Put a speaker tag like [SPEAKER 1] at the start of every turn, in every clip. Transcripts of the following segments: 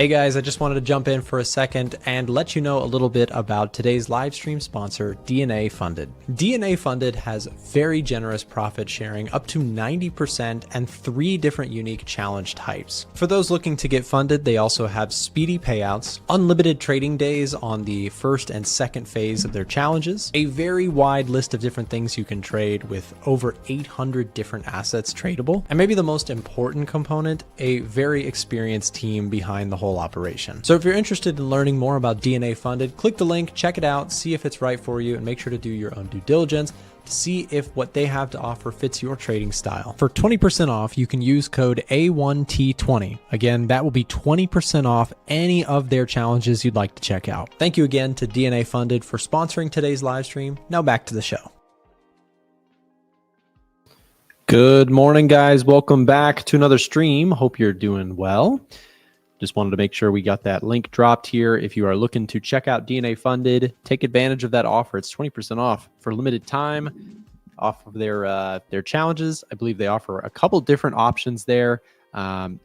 [SPEAKER 1] Hey guys, I just wanted to jump in for a second and let you know a little bit about today's live stream sponsor, DNA Funded. DNA Funded has very generous profit sharing up to 90% and 3 different unique challenge types. For those looking to get funded, they also have speedy payouts, unlimited trading days on the first and second phase of their challenges, a very wide list of different things you can trade with over 800 different assets tradable, and maybe the most important component, a very experienced team behind the whole operation. So if you're interested in learning more about DNA Funded, click the link, check it out, see if it's right for you, and make sure to do your own due diligence to see if what they have to offer fits your trading style. For 20% off, you can use code A1T20. Again, that will be 20% off any of their challenges you'd like to check out. Thank you again to DNA Funded for sponsoring today's live stream. Now back to the show. Good morning, guys. Welcome back to another stream. Hope you're doing well. Just wanted to make sure we got that link dropped here. If you are looking to check out DNA Funded, take advantage of that offer. It's 20% off for limited time off of their challenges. I believe they offer a couple different options there. And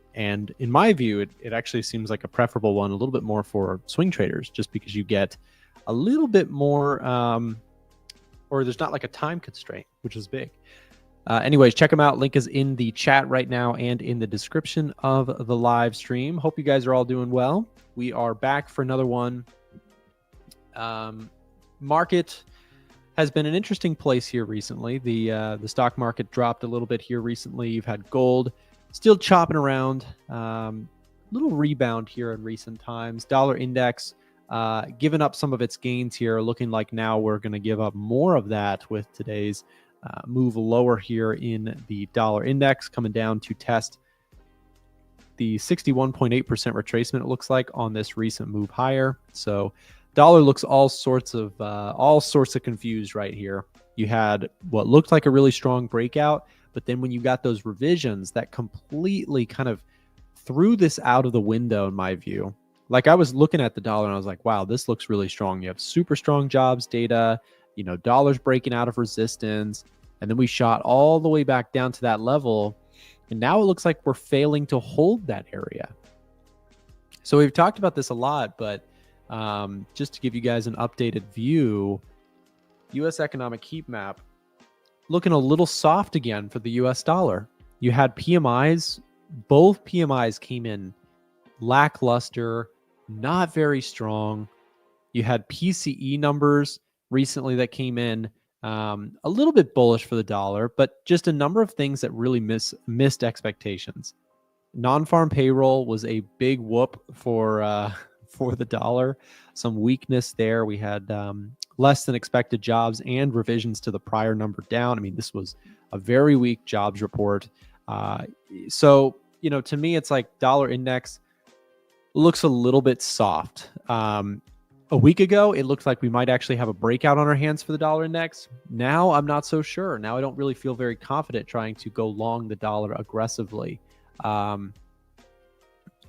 [SPEAKER 1] in my view, it actually seems like a preferable one, a little bit more for swing traders, just because you get a little bit more, or there's not like a time constraint, which is big. Anyways, check them out. Link is in the chat right now and in the description of the live stream. Hope you guys are all doing well. We are back for another one. Market has been an interesting place here recently. The stock market dropped a little bit here recently. You've had gold still chopping around. Little rebound here in recent times. Dollar index giving up some of its gains here. Looking like now we're going to give up more of that with today's move lower here in the dollar index, coming down to test the 61.8% retracement, it looks like, on this recent move higher. So dollar looks all sorts of confused right here. You had what looked like a really strong breakout, but then when you got those revisions, that completely kind of threw this out of the window in my view. Like, I was looking at the dollar and I was like, wow, this looks really strong. You have super strong jobs data, you know, dollars breaking out of resistance. And then we shot all the way back down to that level. And now it looks like we're failing to hold that area. So we've talked about this a lot, but just to give you guys an updated view, US economic heat map looking a little soft again for the US dollar. You had PMIs, both PMIs came in lackluster, not very strong. You had PCE numbers recently that came in a little bit bullish for the dollar, but just a number of things that really missed expectations. Non-farm payroll was a big whoop for the dollar. Some weakness there. We had less than expected jobs and revisions to the prior number down. I mean, this was a very weak jobs report. So, you know, to me, it's like dollar index looks a little bit soft. A week ago, it looked like we might actually have a breakout on our hands for the dollar index. Now, I'm not so sure. Now, I don't really feel very confident trying to go long the dollar aggressively. And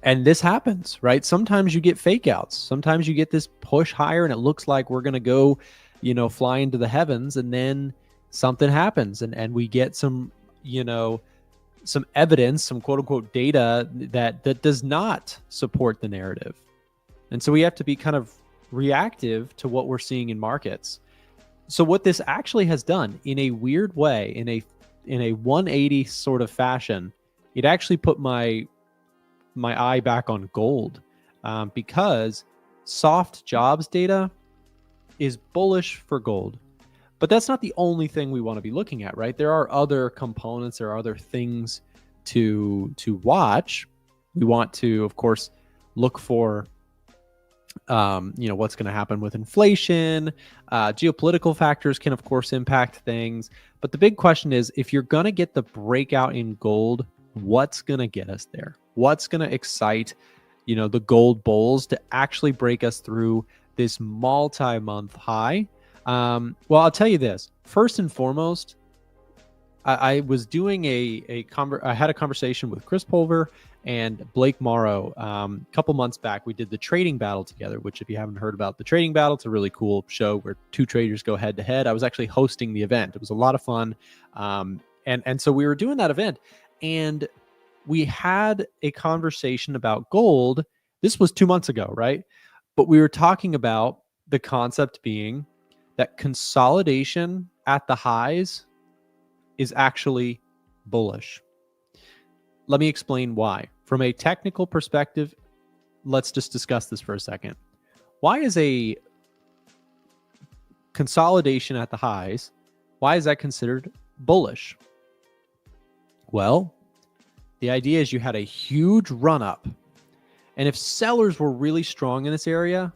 [SPEAKER 1] this happens, right? Sometimes you get fake outs. Sometimes you get this push higher and it looks like we're going to go, you know, fly into the heavens, and then something happens and we get some, you know, some evidence, some quote unquote data that does not support the narrative. And so we have to be kind of reactive to what we're seeing in markets. So what this actually has done, in a weird way, in a 180 sort of fashion, it actually put my eye back on gold, because soft jobs data is bullish for gold. But that's not the only thing we want to be looking at, right? There are other components, there are other things to watch. We want to, of course, look for you know, what's going to happen with inflation. Geopolitical factors can, of course, impact things. But the big question is, if you're going to get the breakout in gold, what's going to get us there? What's going to excite, you know, the gold bulls to actually break us through this multi-month high? Well, I'll tell you this. First and foremost, I was doing I had a conversation with Chris Pulver and Blake Morrow a couple months back. We did the trading battle together, which, if you haven't heard about the trading battle, it's a really cool show where two traders go head to head. I was actually hosting the event. It was a lot of fun. And so we were doing that event, and we had a conversation about gold This was 2 months ago, right? But we were talking about the concept being that consolidation at the highs is actually bullish. Let me explain why. From a technical perspective, let's just discuss this for a second. Why is a consolidation at the highs, why is that considered bullish? Well, the idea is you had a huge run up. And if sellers were really strong in this area,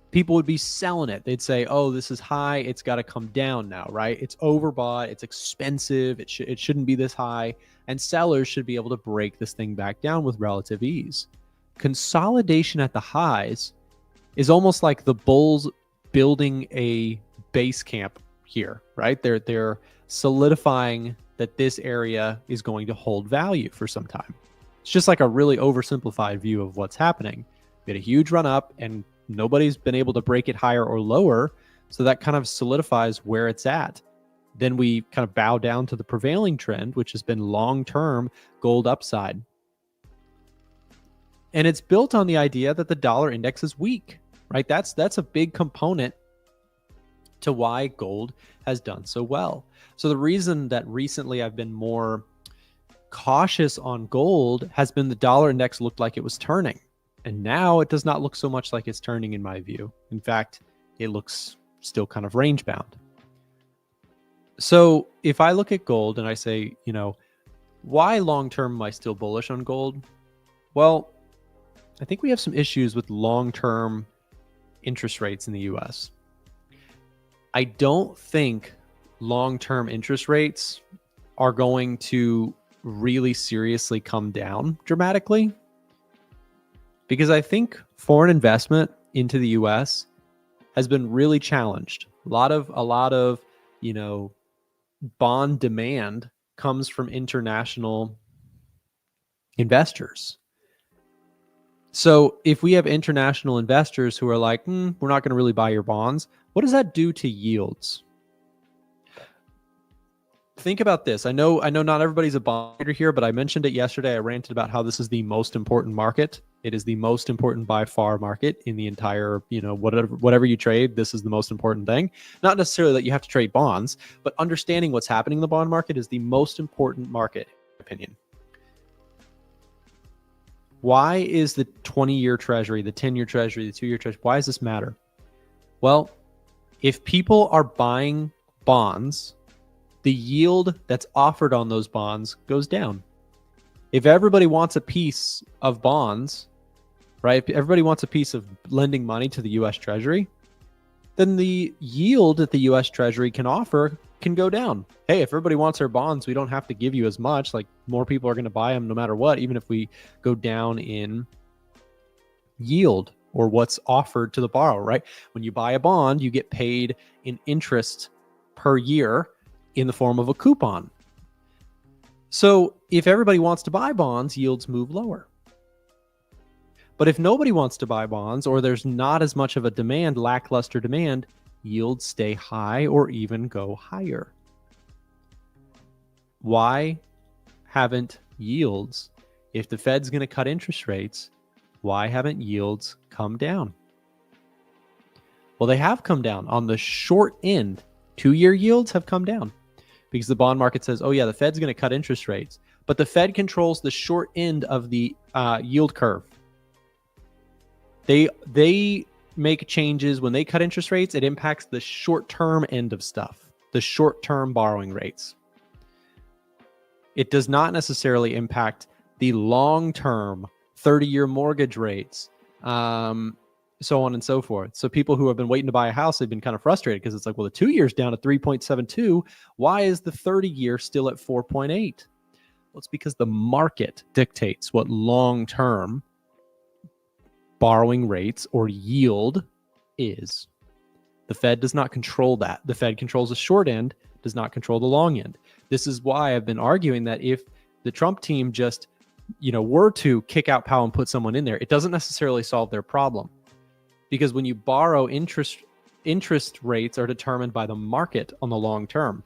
[SPEAKER 1] people would be selling it. They'd say, oh, this is high. It's got to come down now, right? It's overbought. It's expensive. It shouldn't be this high. And sellers should be able to break this thing back down with relative ease. Consolidation at the highs is almost like the bulls building a base camp here, right? They're solidifying that this area is going to hold value for some time. It's just like a really oversimplified view of what's happening. We had a huge run up and nobody's been able to break it higher or lower. So that kind of solidifies where it's at. Then we kind of bow down to the prevailing trend, which has been long-term gold upside. And it's built on the idea that the dollar index is weak, right? That's a big component to why gold has done so well. So the reason that recently I've been more cautious on gold has been the dollar index looked like it was turning. And now it does not look so much like it's turning in my view. In fact, it looks still kind of range bound. So if I look at gold and I say, why long-term am I still bullish on gold? Well, I think we have some issues with long-term interest rates in the US. I don't think long-term interest rates are going to really seriously come down dramatically, because I think foreign investment into the US has been really challenged. A lot of, bond demand comes from international investors. So if we have international investors who are like, we're not going to really buy your bonds, what does that do to yields? Think about this. I know not everybody's a bond trader here, but I mentioned it yesterday. I ranted about how this is the most important market. It is the most important by far market in the entire, whatever you trade, this is the most important thing. Not necessarily that you have to trade bonds, but understanding what's happening in the bond market is the most important market, in my opinion. Why is the 20-year treasury, the 10-year treasury, the 2-year treasury, why does this matter? Well, if people are buying bonds, the yield that's offered on those bonds goes down. If everybody wants a piece of bonds, right? If everybody wants a piece of lending money to the US Treasury, then the yield that the US Treasury can offer can go down. Hey, if everybody wants our bonds, we don't have to give you as much. Like, more people are going to buy them no matter what, even if we go down in yield or what's offered to the borrower, right? When you buy a bond, you get paid in interest per year in the form of a coupon. So if everybody wants to buy bonds, yields move lower. But if nobody wants to buy bonds, or there's not as much of a demand, lackluster demand, yields stay high or even go higher. Why haven't yields, if the Fed's going to cut interest rates, why haven't yields come down? Well, they have come down. On the short end, 2-year yields have come down because the bond market says, oh yeah, the Fed's going to cut interest rates, but the Fed controls the short end of the yield curve. They make changes when they cut interest rates. It impacts the short-term end of stuff, the short-term borrowing rates. It does not necessarily impact the long-term 30-year mortgage rates, so on and so forth. So people who have been waiting to buy a house, they've been kind of frustrated because it's like, well, the 2 year's down to 3.72. Why is the 30-year still at 4.8? Well, it's because the market dictates what long-term borrowing rates or yield is. The Fed does not control that. The Fed controls the short end, does not control the long end. This is why I've been arguing that if the Trump team just, were to kick out Powell and put someone in there, it doesn't necessarily solve their problem. Because when you borrow, interest rates are determined by the market on the long term.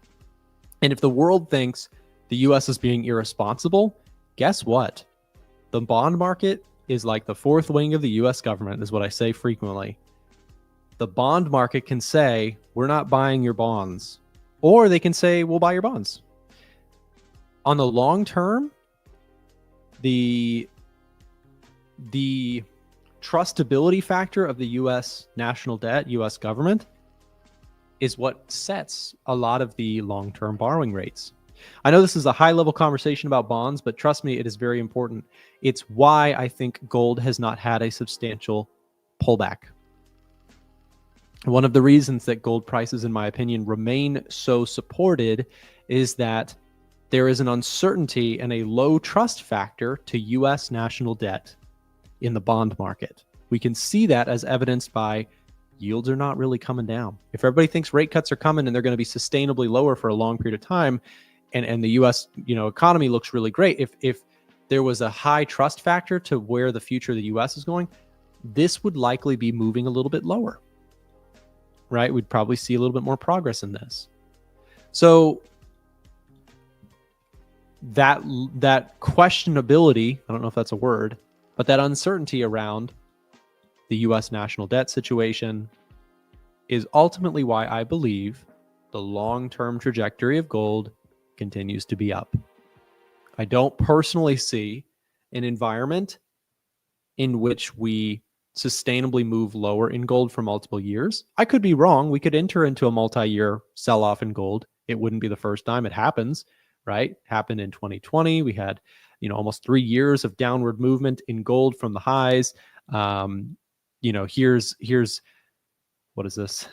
[SPEAKER 1] And if the world thinks the US is being irresponsible, guess what? The bond market is like the fourth wing of the US government, is what I say frequently. The bond market can say, we're not buying your bonds, or they can say, we'll buy your bonds. On the long term, the trustability factor of the US national debt, US government, is what sets a lot of the long-term borrowing rates. I know this is a high-level conversation about bonds, but trust me, it is very important. It's why I think gold has not had a substantial pullback. One of the reasons that gold prices, in my opinion, remain so supported is that there is an uncertainty and a low trust factor to US national debt in the bond market. We can see that as evidenced by yields are not really coming down. If everybody thinks rate cuts are coming and they're going to be sustainably lower for a long period of time, and the US, economy looks really great, if there was a high trust factor to where the future of the US is going, this would likely be moving a little bit lower, right? We'd probably see a little bit more progress in this. So that questionability, I don't know if that's a word, but that uncertainty around the US national debt situation is ultimately why I believe the long-term trajectory of gold continues to be up. I don't personally see an environment in which we sustainably move lower in gold for multiple years. I could be wrong. We could enter into a multi-year sell-off in gold. It wouldn't be the first time it happens, right? Happened in 2020. We had, almost 3 years of downward movement in gold from the highs. Here's what is this?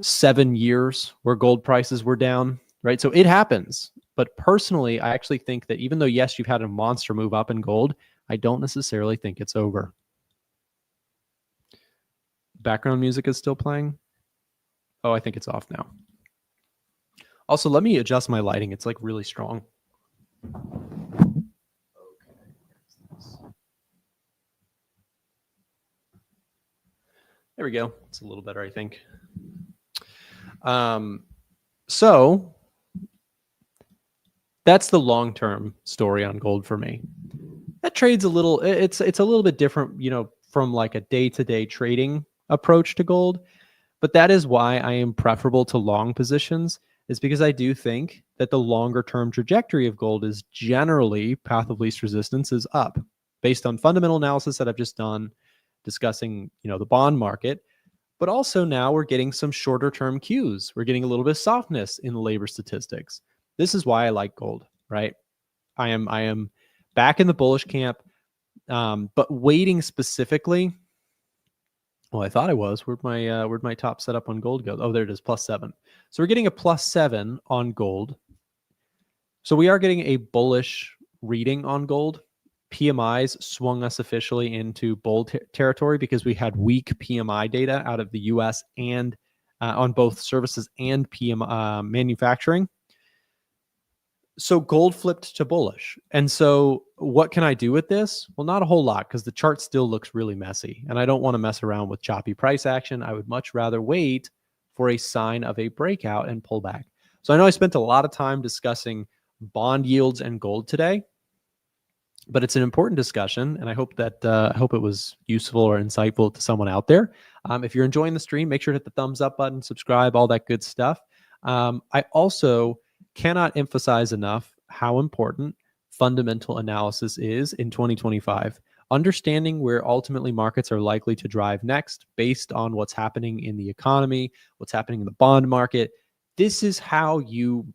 [SPEAKER 1] 7 years where gold prices were down, right? So it happens. But personally, I actually think that even though, yes, you've had a monster move up in gold, I don't necessarily think it's over. Background music is still playing. Oh, I think it's off now. Also, let me adjust my lighting. It's like really strong. There we go. It's a little better, I think. So that's the long-term story on gold for me. That trade's a little, it's a little bit different, from like a day-to-day trading approach to gold. But that is why I am preferable to long positions, is because I do think that the longer-term trajectory of gold is generally, path of least resistance is up, based on fundamental analysis that I've just done, discussing, the bond market. But also now we're getting some shorter-term cues. We're getting a little bit of softness in the labor statistics. This is why I like gold, right? I am back in the bullish camp, but waiting specifically. Well, I thought I was. Where'd my top setup on gold go? Oh, there it is, +7. So we're getting a +7 on gold. So we are getting a bullish reading on gold. PMIs swung us officially into bull territory because we had weak PMI data out of the US and on both services and manufacturing. So gold flipped to bullish. And so what can I do with this? Well, not a whole lot, because the chart still looks really messy. And I don't want to mess around with choppy price action. I would much rather wait for a sign of a breakout and pullback. So I know I spent a lot of time discussing bond yields and gold today, but it's an important discussion. And I hope that it was useful or insightful to someone out there. If you're enjoying the stream, make sure to hit the thumbs up button, subscribe, all that good stuff. I also cannot emphasize enough how important fundamental analysis is in 2025. Understanding where ultimately markets are likely to drive next based on what's happening in the economy, what's happening in the bond market. This is how you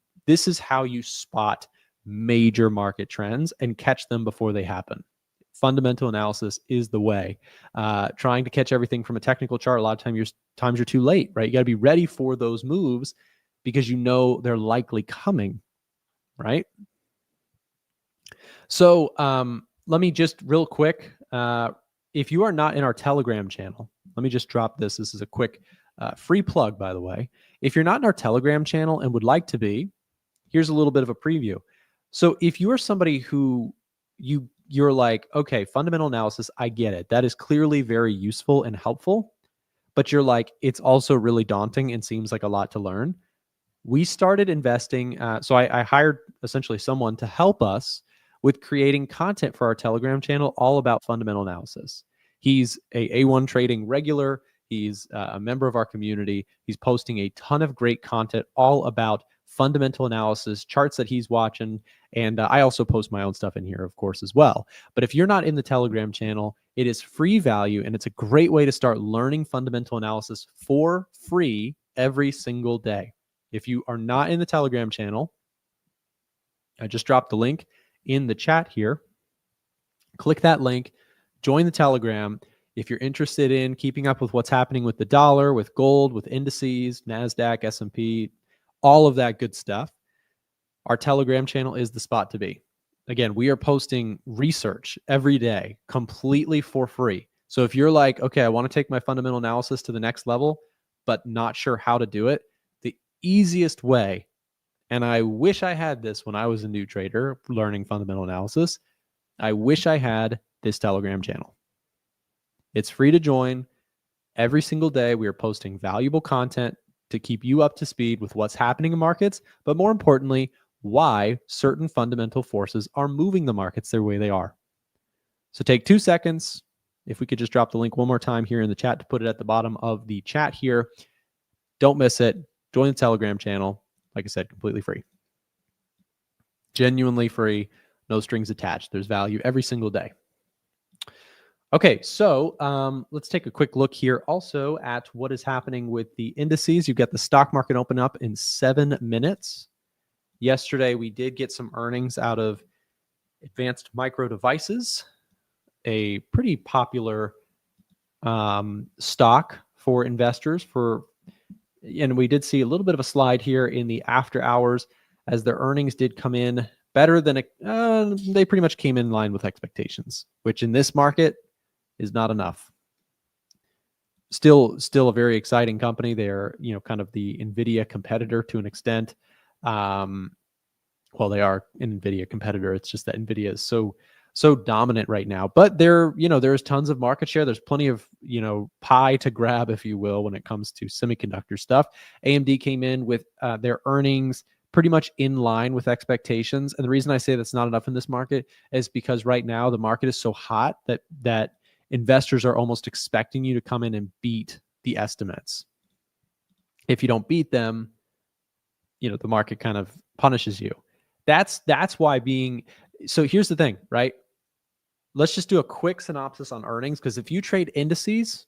[SPEAKER 1] spot major market trends and catch them before they happen. Fundamental analysis is the way. Trying to catch everything from a technical chart, a lot of times you're too late, right? You got to be ready for those moves, because they're likely coming, right? So let me just real quick, if you are not in our Telegram channel, let me just drop this. This is a quick free plug, by the way. If you're not in our Telegram channel and would like to be, here's a little bit of a preview. So if you are somebody who you're like, okay, fundamental analysis, I get it. That is clearly very useful and helpful, but you're like, it's also really daunting and seems like a lot to learn. We started investing. So I hired essentially someone to help us with creating content for our Telegram channel all about fundamental analysis. He's a A1 Trading regular. He's a member of our community. He's posting a ton of great content all about fundamental analysis, charts that he's watching. And I also post my own stuff in here, of course, as well. But if you're not in the Telegram channel, it is free value, and it's a great way to start learning fundamental analysis for free every single day. If you are not in the Telegram channel, I just dropped the link in the chat here. Click that link, join the Telegram. If you're interested in keeping up with what's happening with the dollar, with gold, with indices, NASDAQ, S&P, all of that good stuff, our Telegram channel is the spot to be. Again, we are posting research every day completely for free. So if you're like, okay, I want to take my fundamental analysis to the next level, but not sure how to do it, the easiest way, and I wish I had this when I was a new trader learning fundamental analysis, I wish I had this Telegram channel. It's free to join. Every single day, we are posting valuable content to keep you up to speed with what's happening in markets, but more importantly, why certain fundamental forces are moving the markets the way they are. So take 2 seconds. If we could just drop the link one more time here in the chat to put it at the bottom of the chat here. Don't miss it. Join the Telegram channel. Like I said, completely free. Genuinely free. No strings attached. There's value every single day. Okay, so let's take a quick look here also at what is happening with the indices. You've got the stock market open up in 7 minutes. Yesterday, we did get some earnings out of Advanced Micro Devices, a pretty popular stock for investors. And we did see a little bit of a slide here in the after hours as their earnings did come in better than they pretty much came in line with expectations, which in this market is not enough. Still a very exciting company. They're, kind of the NVIDIA competitor to an extent. Well, they are an NVIDIA competitor. It's just that NVIDIA is so dominant right now. But there's tons of market share. There's plenty of, pie to grab, if you will, when it comes to semiconductor stuff. AMD came in with their earnings pretty much in line with expectations. And the reason I say that's not enough in this market is because right now the market is so hot that investors are almost expecting you to come in and beat the estimates. If you don't beat them, the market kind of punishes you. That's why so here's the thing, right? Let's just do a quick synopsis on earnings, because if you trade indices,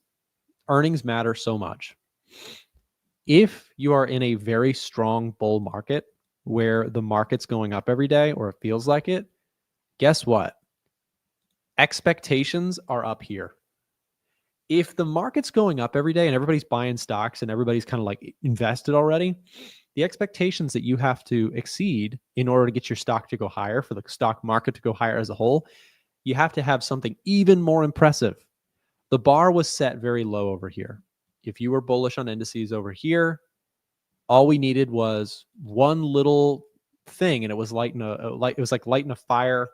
[SPEAKER 1] earnings matter so much. If you are in a very strong bull market where the market's going up every day, or it feels like it, guess what? Expectations are up here. If the market's going up every day and everybody's buying stocks and everybody's kind of like invested already, the expectations that you have to exceed in order to get your stock to go higher, for the stock market to go higher as a whole, you have to have something even more impressive. The bar was set very low over here. If you were bullish on indices over here, all we needed was one little thing, and it was like lighting a fire,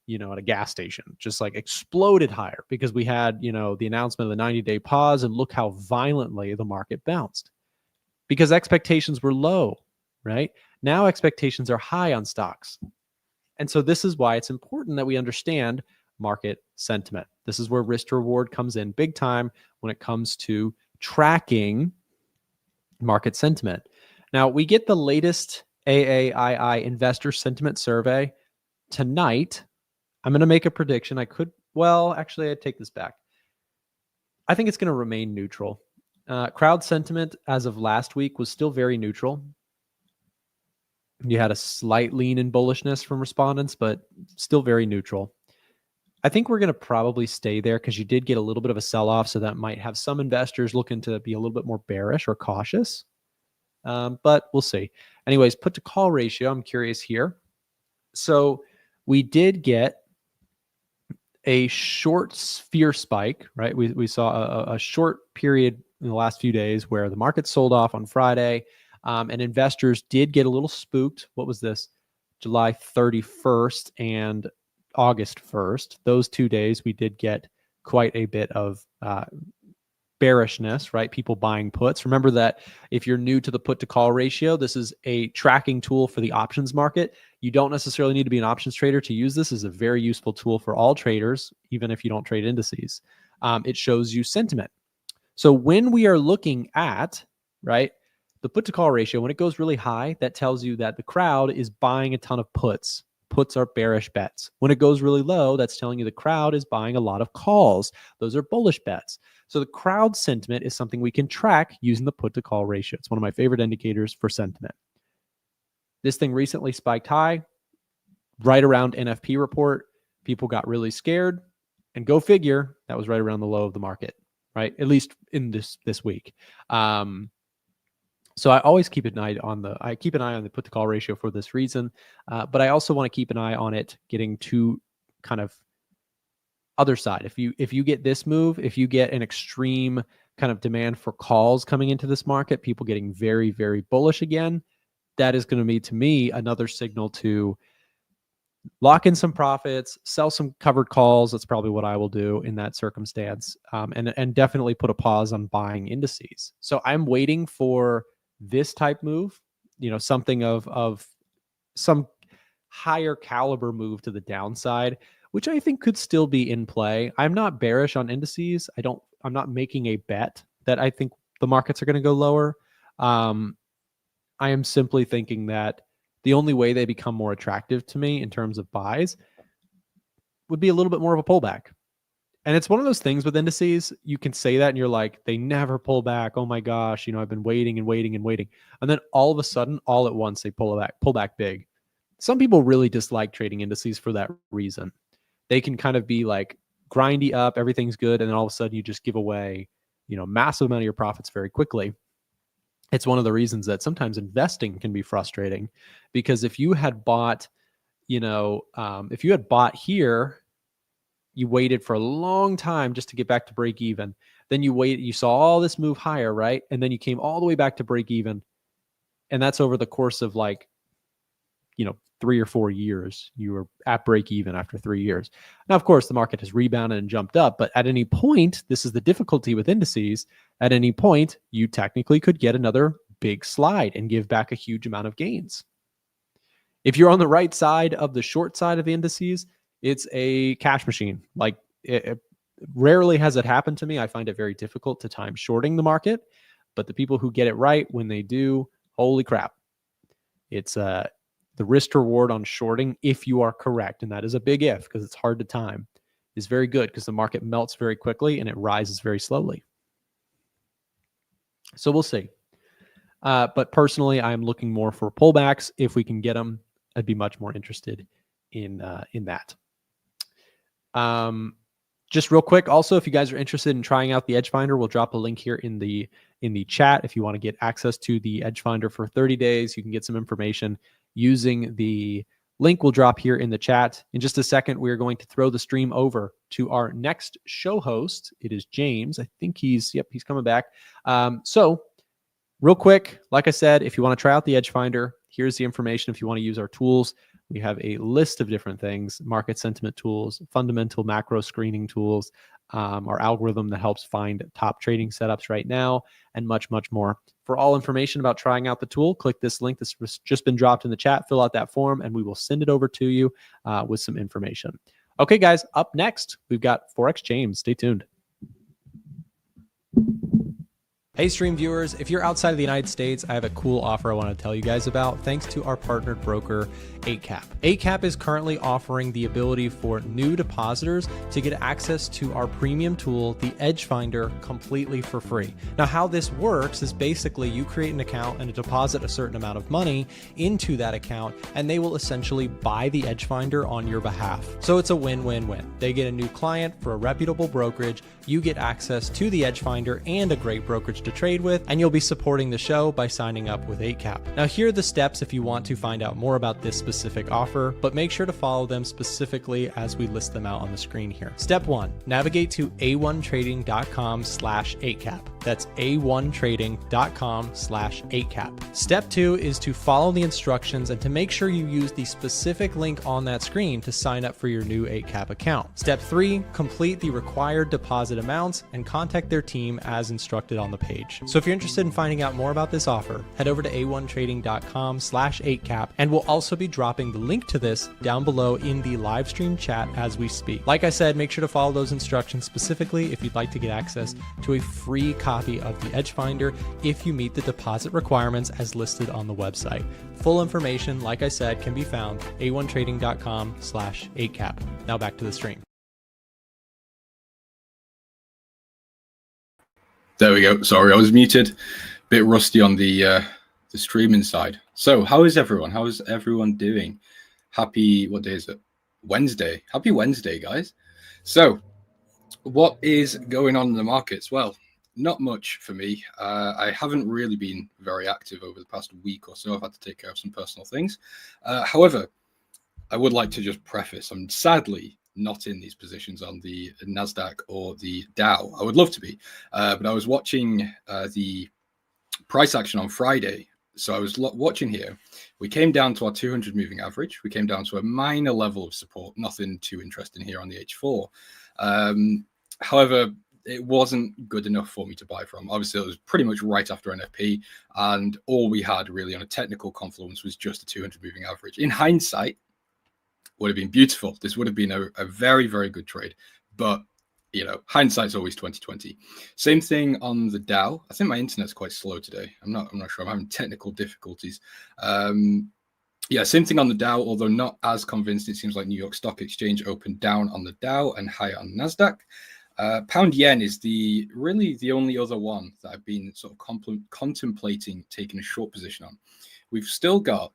[SPEAKER 1] at a gas station, just like exploded higher, because we had, the announcement of the 90-day pause, and look how violently the market bounced because expectations were low, right? Now expectations are high on stocks. And so this is why it's important that we understand market sentiment. This is where risk to reward comes in big time when it comes to tracking market sentiment. Now, we get the latest AAII investor sentiment survey tonight. I'm going to make a prediction. Actually, I'd take this back. I think it's going to remain neutral. Crowd sentiment as of last week was still very neutral. You had a slight lean in bullishness from respondents, but still very neutral. I think we're going to probably stay there because you did get a little bit of a sell-off, so that might have some investors looking to be a little bit more bearish or cautious. But we'll see. Anyways, put to call ratio, I'm curious here. So we did get a short fear spike, right? We saw a short period in the last few days where the market sold off on Friday, and investors did get a little spooked. What was this? July 31st and August 1st. Those 2 days, we did get quite a bit of bearishness, right? People buying puts. Remember that if you're new to the put to call ratio, this is a tracking tool for the options market. You don't necessarily need to be an options trader to use this. It's a very useful tool for all traders, even if you don't trade indices. It shows you sentiment. So when we are looking at, right, the put to call ratio, when it goes really high, that tells you that the crowd is buying a ton of puts. Puts are bearish bets. When it goes really low, that's telling you the crowd is buying a lot of calls. Those are bullish bets. So the crowd sentiment is something we can track using the put to call ratio. It's one of my favorite indicators for sentiment. This thing recently spiked high, right around NFP report. People got really scared, and go figure, that was right around the low of the market, right? At least in this week. So I always keep an eye on the put to call ratio for this reason, but I also want to keep an eye on it getting to kind of other side. If you get this move, if you get an extreme kind of demand for calls coming into this market, people getting very, very bullish again, that is going to be, to me, another signal to lock in some profits, sell some covered calls. That's probably what I will do in that circumstance, and definitely put a pause on buying indices. So I'm waiting for this type move, something of some higher caliber move to the downside, which I think could still be in play. I'm not bearish on indices. I'm not making a bet that I think the markets are going to go lower. I am simply thinking that the only way they become more attractive to me in terms of buys would be a little bit more of a pullback. And it's one of those things with indices, you can say that and you're like, they never pull back. Oh my gosh, I've been waiting and waiting and waiting. And then all of a sudden, all at once, they pull back big. Some people really dislike trading indices for that reason. They can kind of be like grindy up, everything's good. And then all of a sudden you just give away, massive amount of your profits very quickly. It's one of the reasons that sometimes investing can be frustrating, because if you had bought, here, you waited for a long time just to get back to break even. Then you saw all this move higher, right? And then you came all the way back to break even. And that's over the course of 3 or 4 years. You were at break even after 3 years. Now, of course, the market has rebounded and jumped up, but at any point, this is the difficulty with indices. At any point, you technically could get another big slide and give back a huge amount of gains. If you're on the right side of the short side of the indices, it's a cash machine. It rarely has it happened to me. I find it very difficult to time shorting the market, but the people who get it right, when they do, holy crap. It's the risk to reward on shorting, if you are correct, and that is a big if because it's hard to time, is very good because the market melts very quickly and it rises very slowly. So we'll see. But personally, I'm looking more for pullbacks. If we can get them, I'd be much more interested in that. Just real quick, also, if you guys are interested in trying out the Edge Finder, we'll drop a link here in the chat. If you want to get access to the Edge Finder for 30 days, you can get some information using the link we'll drop here in the chat. In just a second, we're going to throw the stream over to our next show host. It is James. I think he's coming back. So real quick, like I said, if you want to try out the Edge Finder, here's the information. If you want to use our tools, we have a list of different things: market sentiment tools, fundamental macro screening tools, our algorithm that helps find top trading setups right now, and much, much more. For all information about trying out the tool, click this link that's just been dropped in the chat, fill out that form, and we will send it over to you with some information. Okay, guys, up next, we've got Forex James. Stay tuned. Hey, stream viewers, if you're outside of the United States, I have a cool offer I want to tell you guys about, thanks to our partnered broker, 8cap. 8cap is currently offering the ability for new depositors to get access to our premium tool, the Edge Finder, completely for free. Now, how this works is basically you create an account and deposit a certain amount of money into that account, and they will essentially buy the Edge Finder on your behalf. So it's a win-win-win. They get a new client for a reputable brokerage, you get access to the Edge Finder and a great brokerage to trade with, and you'll be supporting the show by signing up with 8cap. Now, here are the steps if you want to find out more about this specific offer, but make sure to follow them specifically as we list them out on the screen here. Step 1, navigate to a1trading.com/8cap. That's a1trading.com/8cap. Step 2 is to follow the instructions and to make sure you use the specific link on that screen to sign up for your new 8cap account. Step 3, complete the required deposit amounts and contact their team as instructed on the page. So if you're interested in finding out more about this offer, head over to a1trading.com/8cap, and we'll also be dropping the link to this down below in the live stream chat as we speak. Like I said, make sure to follow those instructions specifically if you'd like to get access to a free copy of the Edge Finder if you meet the deposit requirements as listed on the website. Full information, like I said, can be found a1trading.com/8cap. Now back to the stream.
[SPEAKER 2] There we go. Sorry, I was muted. Bit rusty on the streaming side. So how is everyone? How is everyone doing? Happy, what day is it? Wednesday. Happy Wednesday, guys. So what is going on in the markets? Well, not much for me. I haven't really been very active over the past week or so. I've had to take care of some personal things. However, I would like to just preface, I'm sadly not in these positions on the NASDAQ or the Dow. I would love to be, but I was watching the price action on Friday. So I was watching here. We came down to our 200 moving average. We came down to a minor level of support. Nothing too interesting here on the H4. However, it wasn't good enough for me to buy from. Obviously, it was pretty much right after NFP, and all we had really on a technical confluence was just a 200 moving average. In hindsight, would have been beautiful. This would have been a very, very good trade, but you know, hindsight's always 2020. Same thing on the Dow. I think my internet's quite slow today. I'm not sure. I'm having technical difficulties. Yeah, same thing on the Dow, although not as convinced. It seems like New York Stock Exchange opened down on the Dow and higher on NASDAQ. Pound yen is really the only other one that I've been sort of contemplating taking a short position on. We've still got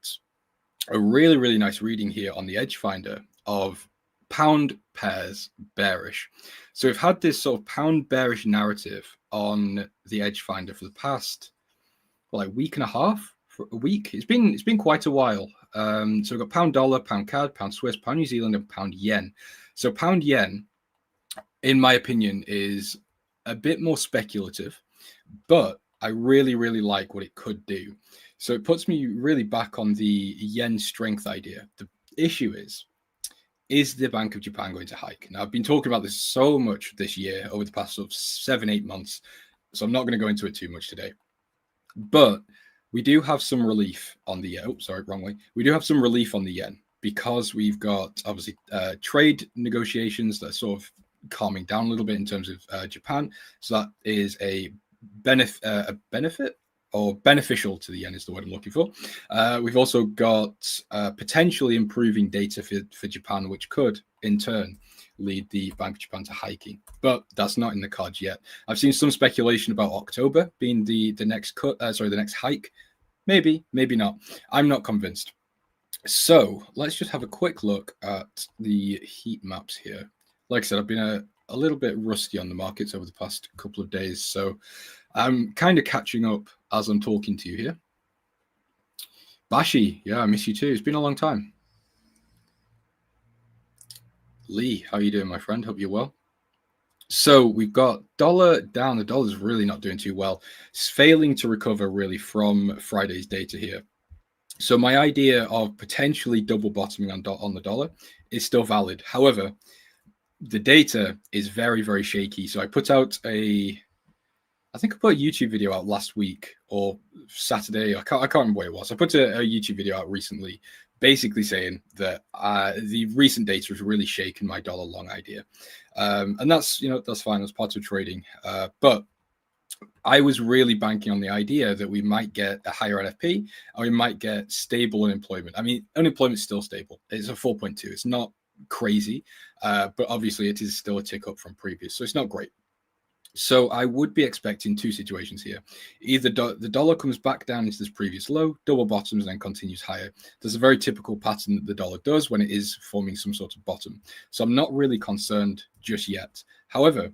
[SPEAKER 2] a really, really nice reading here on the Edge Finder of pound pairs bearish. So we've had this sort of pound bearish narrative on the Edge Finder for the past, well, like week and a half, for a week. It's been quite a while. So we've got pound dollar, pound CAD, pound Swiss, pound New Zealand, and pound yen. So pound yen, in my opinion, is a bit more speculative, but I really, really like what it could do. So it puts me really back on the yen strength idea. The issue is the Bank of Japan going to hike? Now, I've been talking about this so much this year, over the past sort of 7-8 months, so I'm not going to go into it too much today. But we do have some relief on the yen. Oh, sorry, wrong way. We do have some relief on the yen because we've got, obviously, trade negotiations that are sort of calming down a little bit in terms of Japan. So that is a benefit or beneficial to the yen is the word I'm looking for. We've also got potentially improving data for Japan, which could in turn lead the Bank of Japan to hiking, but that's not in the cards yet. I've seen some speculation about October being the next cut. The next hike. Maybe not. I'm not convinced. So let's just have a quick look at the heat maps here. Like I said, I've been a little bit rusty on the markets over the past couple of days, so I'm kind of catching up as I'm talking to you here. Bashi, yeah, I miss you too. It's been a long time. Lee, how are you doing, my friend? Hope you're well. So we've got dollar down. The dollar's really not doing too well. It's failing to recover really from Friday's data here. So my idea of potentially double bottoming on the dollar is still valid. However, the data is very, very shaky. So I put out I think I put a YouTube video out last week or Saturday. I can't remember what it was. I put a YouTube video out recently, basically saying that the recent data has really shaken my dollar long idea, and that's fine. That's part of trading, but I was really banking on the idea that we might get a higher NFP and we might get stable unemployment. I mean, unemployment's still stable. It's a 4.2. It's not crazy, but obviously it is still a tick up from previous, so it's not great. So I would be expecting two situations here. Either the dollar comes back down into this previous low, double bottoms, and then continues higher. There's a very typical pattern that the dollar does when it is forming some sort of bottom. So I'm not really concerned just yet. However,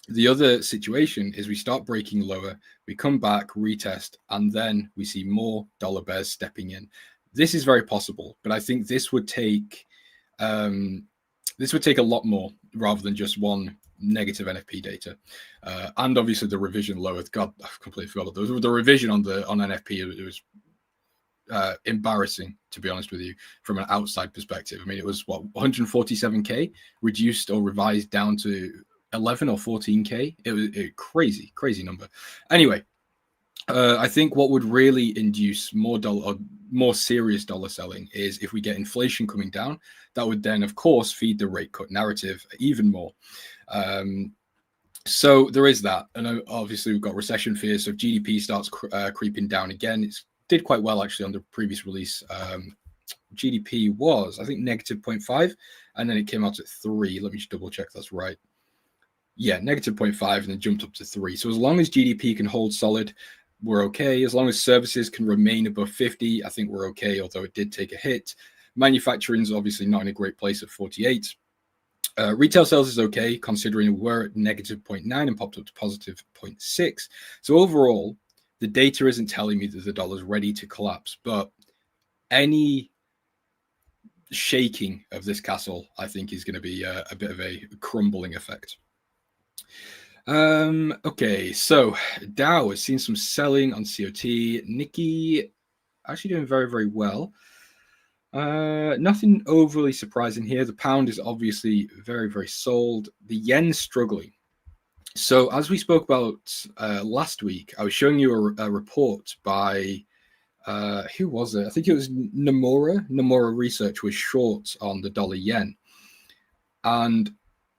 [SPEAKER 2] the other situation is we start breaking lower, we come back, retest, and then we see more dollar bears stepping in. This is very possible, but I think this would take a lot more rather than just one negative NFP data, and obviously the revision lower. God, I completely forgot the revision on NFP. It was embarrassing, to be honest with you, from an outside perspective. I mean, it was what, 147k reduced or revised down to 11 or 14k. It was a crazy number. Anyway, I think what would really induce more serious dollar selling is if we get inflation coming down. That would then, of course, feed the rate cut narrative even more. So there is that, and obviously we've got recession fears. So if GDP starts creeping down again, it did quite well actually on the previous release. GDP was, I think, negative 0.5, and then it came out at 3. Let me just double check that's right. Yeah, negative 0.5, and then jumped up to 3. So as long as GDP can hold solid, we're okay. As long as services can remain above 50, I think we're okay, although it did take a hit. Manufacturing's obviously not in a great place at 48. Retail sales is okay, considering we're at negative 0.9 and popped up to positive 0.6. So overall, the data isn't telling me that the dollar's ready to collapse, but any shaking of this castle, I think, is going to be a bit of a crumbling effect. Okay, so Dow has seen some selling on COT. Nikki actually doing very, very well. Nothing overly surprising here. The pound is obviously very, very sold. The yen struggling. So as we spoke about last week, I was showing you a report by who was it? I think it was Nomura. Nomura Research was short on the dollar yen, and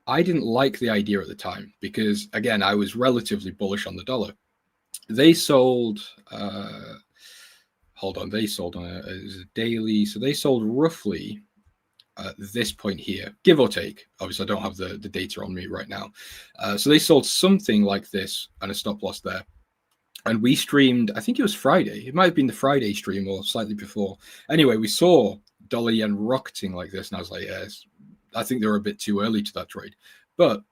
[SPEAKER 2] I didn't like the idea at the time because, again, I was relatively bullish on the dollar. They sold. Hold on, they sold on a daily, so they sold roughly at this point here, give or take. Obviously, I don't have the data on me right now. So they sold something like this and a stop loss there. And we streamed, I think it was Friday. It might have been the Friday stream or slightly before. Anyway, we saw dollar yen rocketing like this, and I was like, yes, I think they were a bit too early to that trade. But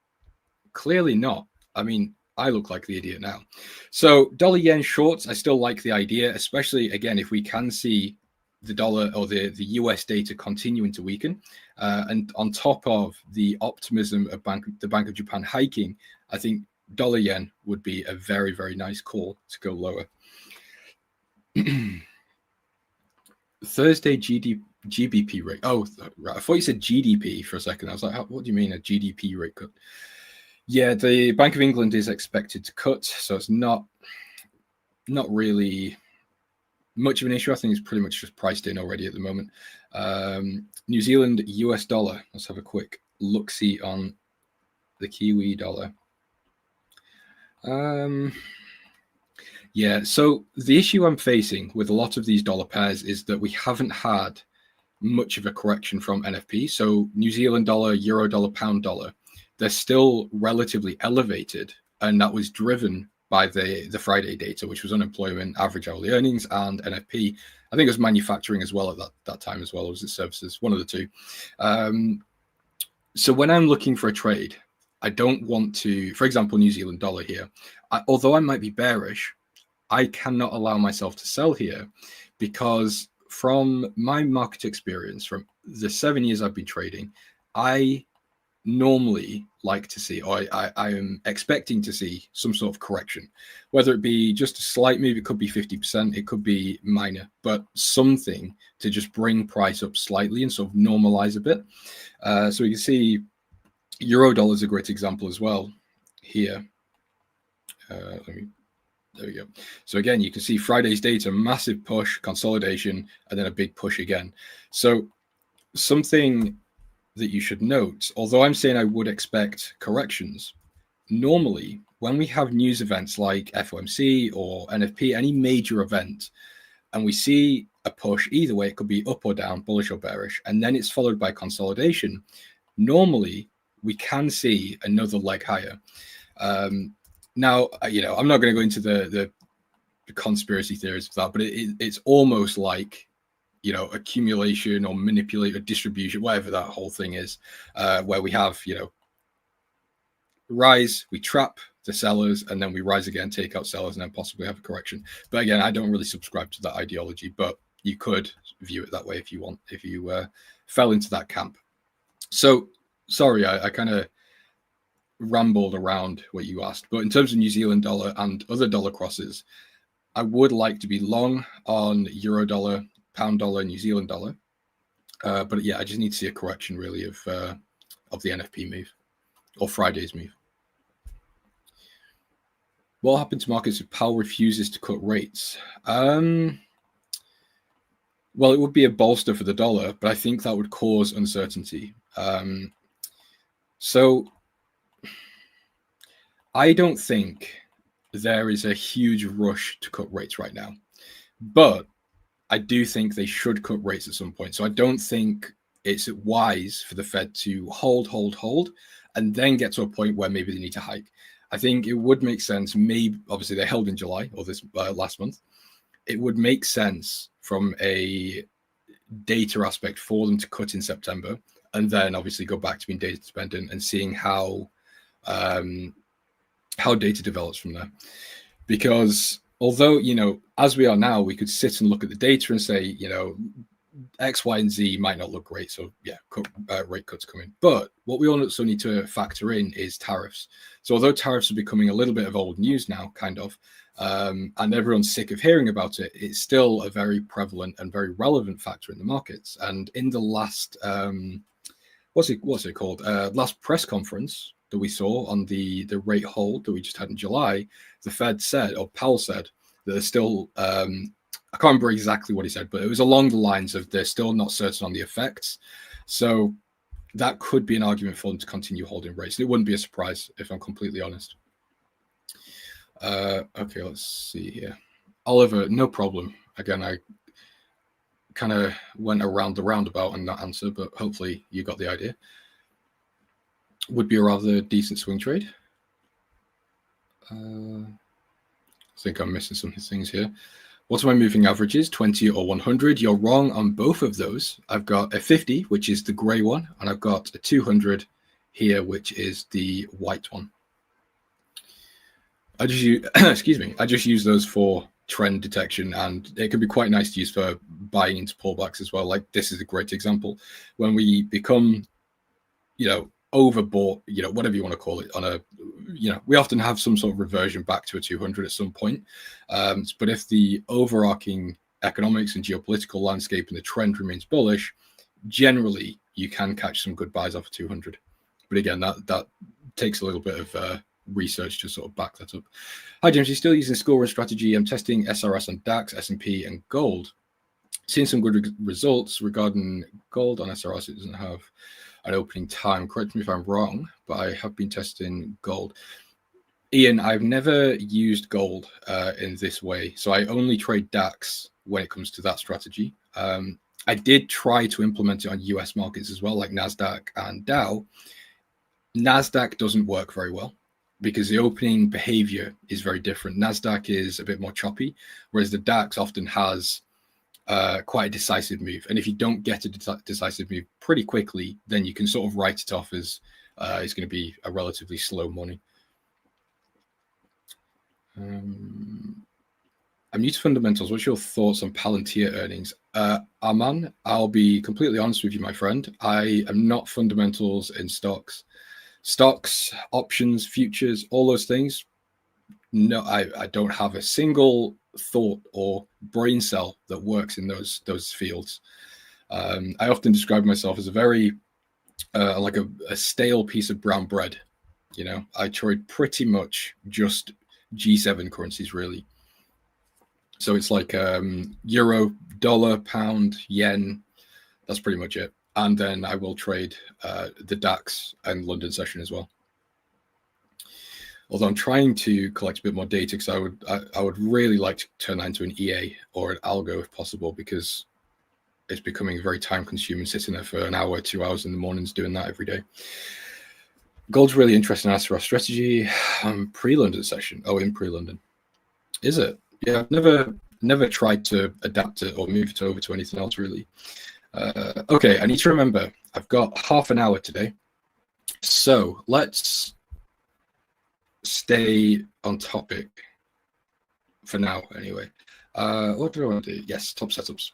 [SPEAKER 2] clearly not. I mean, I look like the idiot now. So dollar yen shorts, I still like the idea, especially, again, if we can see the dollar or the US data continuing to weaken. And on top of the optimism of the Bank of Japan hiking, I think dollar yen would be a very, very nice call to go lower. Thursday GBP rate. Oh, right. I thought you said GDP for a second. I was like, what do you mean a GDP rate cut? Yeah, the Bank of England is expected to cut, so it's not really much of an issue. I think it's pretty much just priced in already at the moment. New Zealand US dollar. Let's have a quick look-see on the Kiwi dollar. Yeah, so the issue I'm facing with a lot of these dollar pairs is that we haven't had much of a correction from NFP. So New Zealand dollar, Euro dollar, pound dollar, they're still relatively elevated, and that was driven by the Friday data, which was unemployment, average hourly earnings, and NFP. I think it was manufacturing as well at that time as well, or was it services? One of the two. So when I'm looking for a trade, I don't want to, for example, New Zealand dollar here, although I might be bearish, I cannot allow myself to sell here because from my market experience, from the 7 years I've been trading, I normally like to see, or I am expecting to see some sort of correction, whether it be just a slight move, it could be 50%, it could be minor, but something to just bring price up slightly and sort of normalize a bit. So you can see Euro dollar is a great example as well here. There we go. So again, you can see Friday's data, massive push, consolidation, and then a big push again. So something that you should note, although I'm saying I would expect corrections, normally when we have news events like FOMC or NFP, any major event, and we see a push, either way, it could be up or down, bullish or bearish, and then it's followed by consolidation, normally we can see another leg higher. Now, I'm not going to go into the conspiracy theories of that, but it's almost like, accumulation or manipulate or distribution, whatever that whole thing is, where we have, rise, we trap the sellers, and then we rise again, take out sellers, and then possibly have a correction. But again, I don't really subscribe to that ideology, but you could view it that way if you want, if you fell into that camp. So, sorry, I kind of rambled around what you asked, but in terms of New Zealand dollar and other dollar crosses, I would like to be long on euro dollar, pound dollar, New Zealand dollar. But yeah, I just need to see a correction really of the NFP move or Friday's move. What will happen to markets if Powell refuses to cut rates? Well, it would be a bolster for the dollar, but I think that would cause uncertainty. So I don't think there is a huge rush to cut rates right now, but I do think they should cut rates at some point. So I don't think it's wise for the Fed to hold, and then get to a point where maybe they need to hike. I think it would make sense. Maybe, obviously, they held in July or this last month. It would make sense from a data aspect for them to cut in September, and then obviously go back to being data dependent and seeing how data develops from there. Because although, as we are now, we could sit and look at the data and say, X, Y, and Z might not look great. So yeah, rate cuts coming. But what we also need to factor in is tariffs. So although tariffs are becoming a little bit of old news now, kind of, and everyone's sick of hearing about it, it's still a very prevalent and very relevant factor in the markets. And in the last, what's it called? Last press conference that we saw on the rate hold that we just had in July, the Fed said, or Powell said, that they're still, I can't remember exactly what he said, but it was along the lines of they're still not certain on the effects. So that could be an argument for them to continue holding rates. It wouldn't be a surprise, if I'm completely honest. Okay, let's see here. Oliver, no problem. Again, I kind of went around the roundabout in that answer, but hopefully you got the idea. Would be a rather decent swing trade. I think I'm missing some things here. What are my moving averages, 20 or 100? You're wrong on both of those. I've got a 50, which is the gray one, and I've got a 200 here, which is the white one. I just use, excuse me, I just use those for trend detection, and it can be quite nice to use for buying into pullbacks as well. Like this is a great example. When we become, overbought, whatever you want to call it, on a, we often have some sort of reversion back to a 200 at some point. But if the overarching economics and geopolitical landscape and the trend remains bullish, generally you can catch some good buys off of 200. But again, that takes a little bit of research to sort of back that up. Hi, James. You're still using score and strategy. I'm testing SRS on DAX, S&P, and gold. Seeing some good results regarding gold on SRS. It doesn't have an opening time. Correct me if I'm wrong, but I have been testing gold. Ian, I've never used gold in this way. So I only trade DAX when it comes to that strategy. I did try to implement it on US markets as well, like NASDAQ and Dow. NASDAQ doesn't work very well because the opening behavior is very different. NASDAQ is a bit more choppy, whereas the DAX often has quite a decisive move. And if you don't get a decisive move pretty quickly, then you can sort of write it off as it's going to be a relatively slow morning. I'm new to fundamentals. What's your thoughts on Palantir earnings? Arman, I'll be completely honest with you, my friend. I am not fundamentals in stocks. Stocks, options, futures, all those things. No, I don't have a single thought or brain cell that works in those fields. I often describe myself as a very like a stale piece of brown bread. I trade pretty much just G7 currencies, really. So it's like euro, dollar, pound, yen. That's pretty much it. And then I will trade the DAX and London session as well. Although I'm trying to collect a bit more data because I would really like to turn that into an EA or an algo if possible, because it's becoming very time consuming sitting there for an hour, 2 hours in the mornings doing that every day. Gold's really interesting as for our strategy. Pre-London session. Oh, in pre-London. Is it? Yeah, I've never tried to adapt it or move it over to anything else really. Okay, I need to remember I've got half an hour today. So let's stay on topic for now anyway. What do I want to do? Yes, top setups.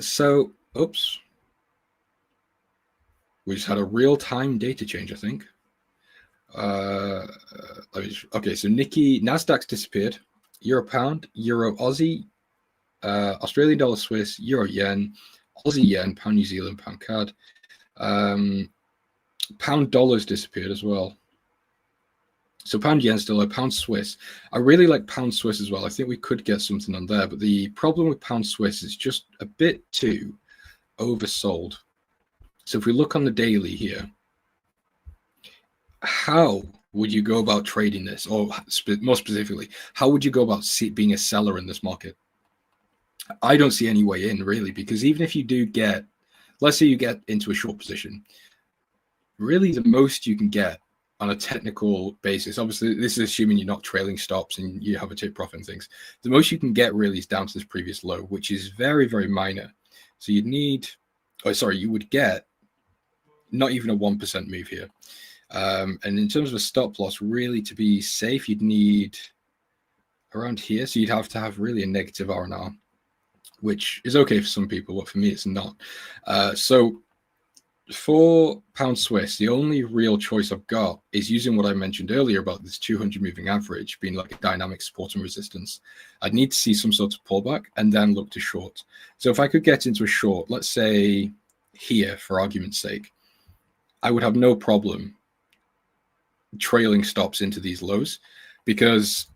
[SPEAKER 2] So, oops. We just had a real-time data change, I think. Okay, so Nikki, Nasdaq's disappeared. Euro pound, Euro Aussie, Australian dollar Swiss, Euro yen, Aussie yen, pound New Zealand, pound CAD. Pound dollars disappeared as well. So pound yen still a pound Swiss. I really like pound Swiss as well. I think we could get something on there, but the problem with pound Swiss is just a bit too oversold. So if we look on the daily here, how would you go about trading this? Or more specifically, how would you go about being a seller in this market? I don't see any way in, really, because even if you do get, let's say you get into a short position, really the most you can get on a technical basis, obviously this is assuming you're not trailing stops and you have a take profit and things, the most you can get really is down to this previous low, which is very, very minor. So you'd need, you would get not even a 1% move here. And in terms of a stop loss, really to be safe, you'd need around here. So you'd have to have really a negative R&R, which is okay for some people, but for me, it's not. So for pound Swiss, the only real choice I've got is using what I mentioned earlier about this 200 moving average being like a dynamic support and resistance. I'd need to see some sort of pullback and then look to short. So if I could get into a short, let's say here, for argument's sake, I would have no problem trailing stops into these lows because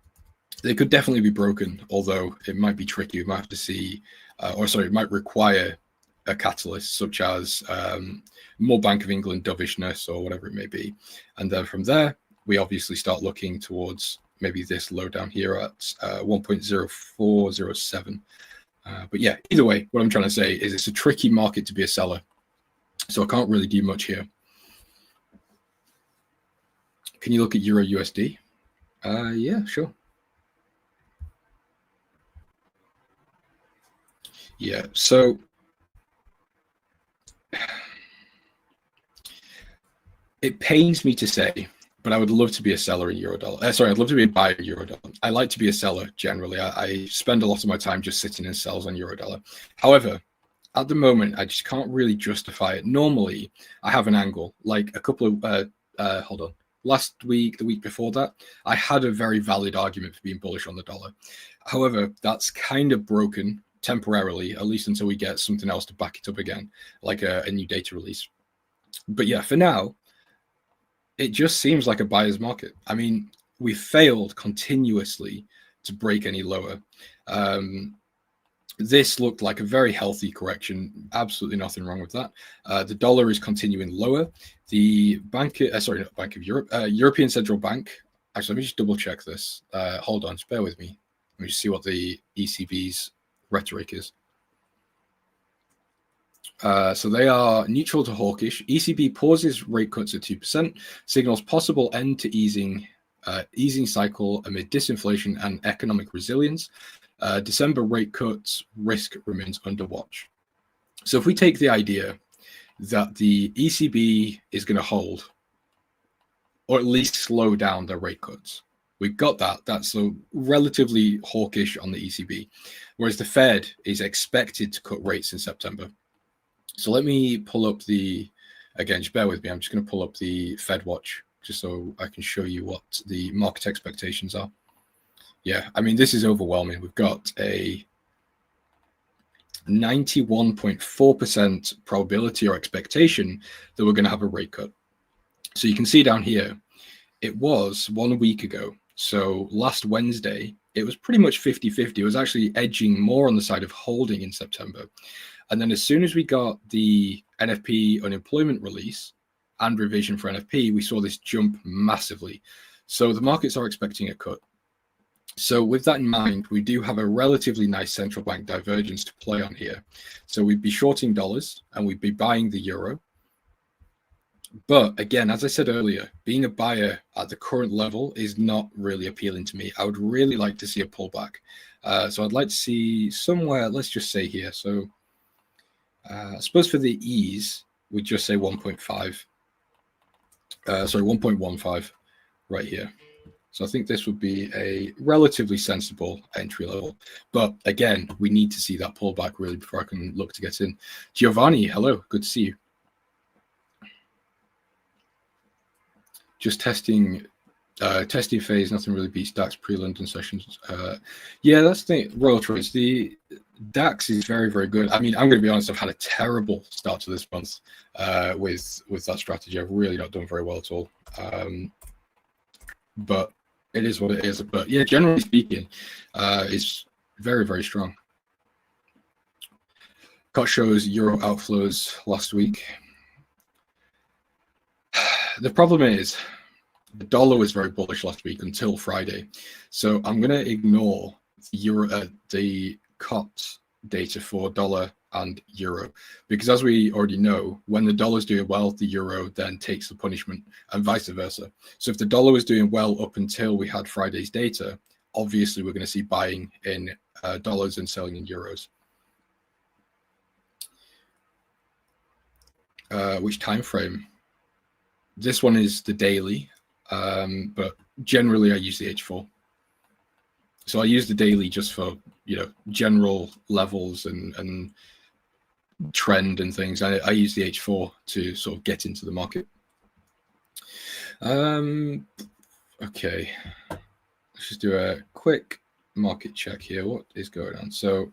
[SPEAKER 2] they could definitely be broken, although it might be tricky. We might have to see, it might require a catalyst such as more Bank of England dovishness or whatever it may be. And then from there, we obviously start looking towards maybe this low down here at 1.0407. But yeah, either way, what I'm trying to say is it's a tricky market to be a seller. So I can't really do much here. Can you look at Euro USD? Yeah, sure. Yeah, so it pains me to say, but I would love to be a seller in euro dollar. I'd love to be a buyer in euro dollar. I like to be a seller generally. I spend a lot of my time just sitting in sells on euro dollar. However, at the moment, I just can't really justify it. Normally, I have an angle, like a couple of, last week, the week before that, I had a very valid argument for being bullish on the dollar. However, that's kind of broken temporarily, at least until we get something else to back it up again, like a new data release. But yeah, for now, it just seems like a buyer's market. I mean, we failed continuously to break any lower. This looked like a very healthy correction. Absolutely nothing wrong with that. The dollar is continuing lower. The Bank of Europe, European Central Bank. Actually, let me just double check this. Hold on, just bear with me. Let me just see what the ECB's rhetoric is. So they are neutral to hawkish. ECB pauses rate cuts at 2%, signals possible end to easing cycle amid disinflation and economic resilience. December rate cuts, risk remains under watch. So if we take the idea that the ECB is going to hold or at least slow down their rate cuts, we've got that. That's relatively hawkish on the ECB, whereas the Fed is expected to cut rates in September. So let me pull up again, just bear with me. I'm just going to pull up the Fed watch just so I can show you what the market expectations are. Yeah, I mean, this is overwhelming. We've got a 91.4% probability or expectation that we're going to have a rate cut. So you can see down here, it was 1 week ago. So last Wednesday, it was pretty much 50-50. It was actually edging more on the side of holding in September. And then as soon as we got the NFP unemployment release and revision for NFP, we saw this jump massively. So the markets are expecting a cut. So with that in mind, we do have a relatively nice central bank divergence to play on here. So we'd be shorting dollars and we'd be buying the euro. But again, as I said earlier, being a buyer at the current level is not really appealing to me. I would really like to see a pullback. So I'd like to see somewhere, let's just say here. So I suppose for the ease, we'd just say 1.15 right here. So I think this would be a relatively sensible entry level. But again, we need to see that pullback really before I can look to get in. Giovanni, hello, good to see you. just testing phase. Nothing really beats DAX pre-London sessions. Yeah, that's the thing. Royal Trades. The DAX is very, very good. I mean, I'm going to be honest. I've had a terrible start to this month with that strategy. I've really not done very well at all. But it is what it is. But yeah, generally speaking, it's very, very strong. Cut shows euro outflows last week. The problem is the dollar was very bullish last week until Friday. So I'm going to ignore the cut data for dollar and euro, because as we already know, when the dollar's doing well, the euro then takes the punishment, and vice versa. So if the dollar was doing well up until we had Friday's data, obviously we're going to see buying in dollars and selling in euros. Which time frame? This one is the daily, but generally I use the H4. So I use the daily just for, you know, general levels and trend and things. I use the H4 to sort of get into the market. Okay, let's just do a quick market check here. What is going on? So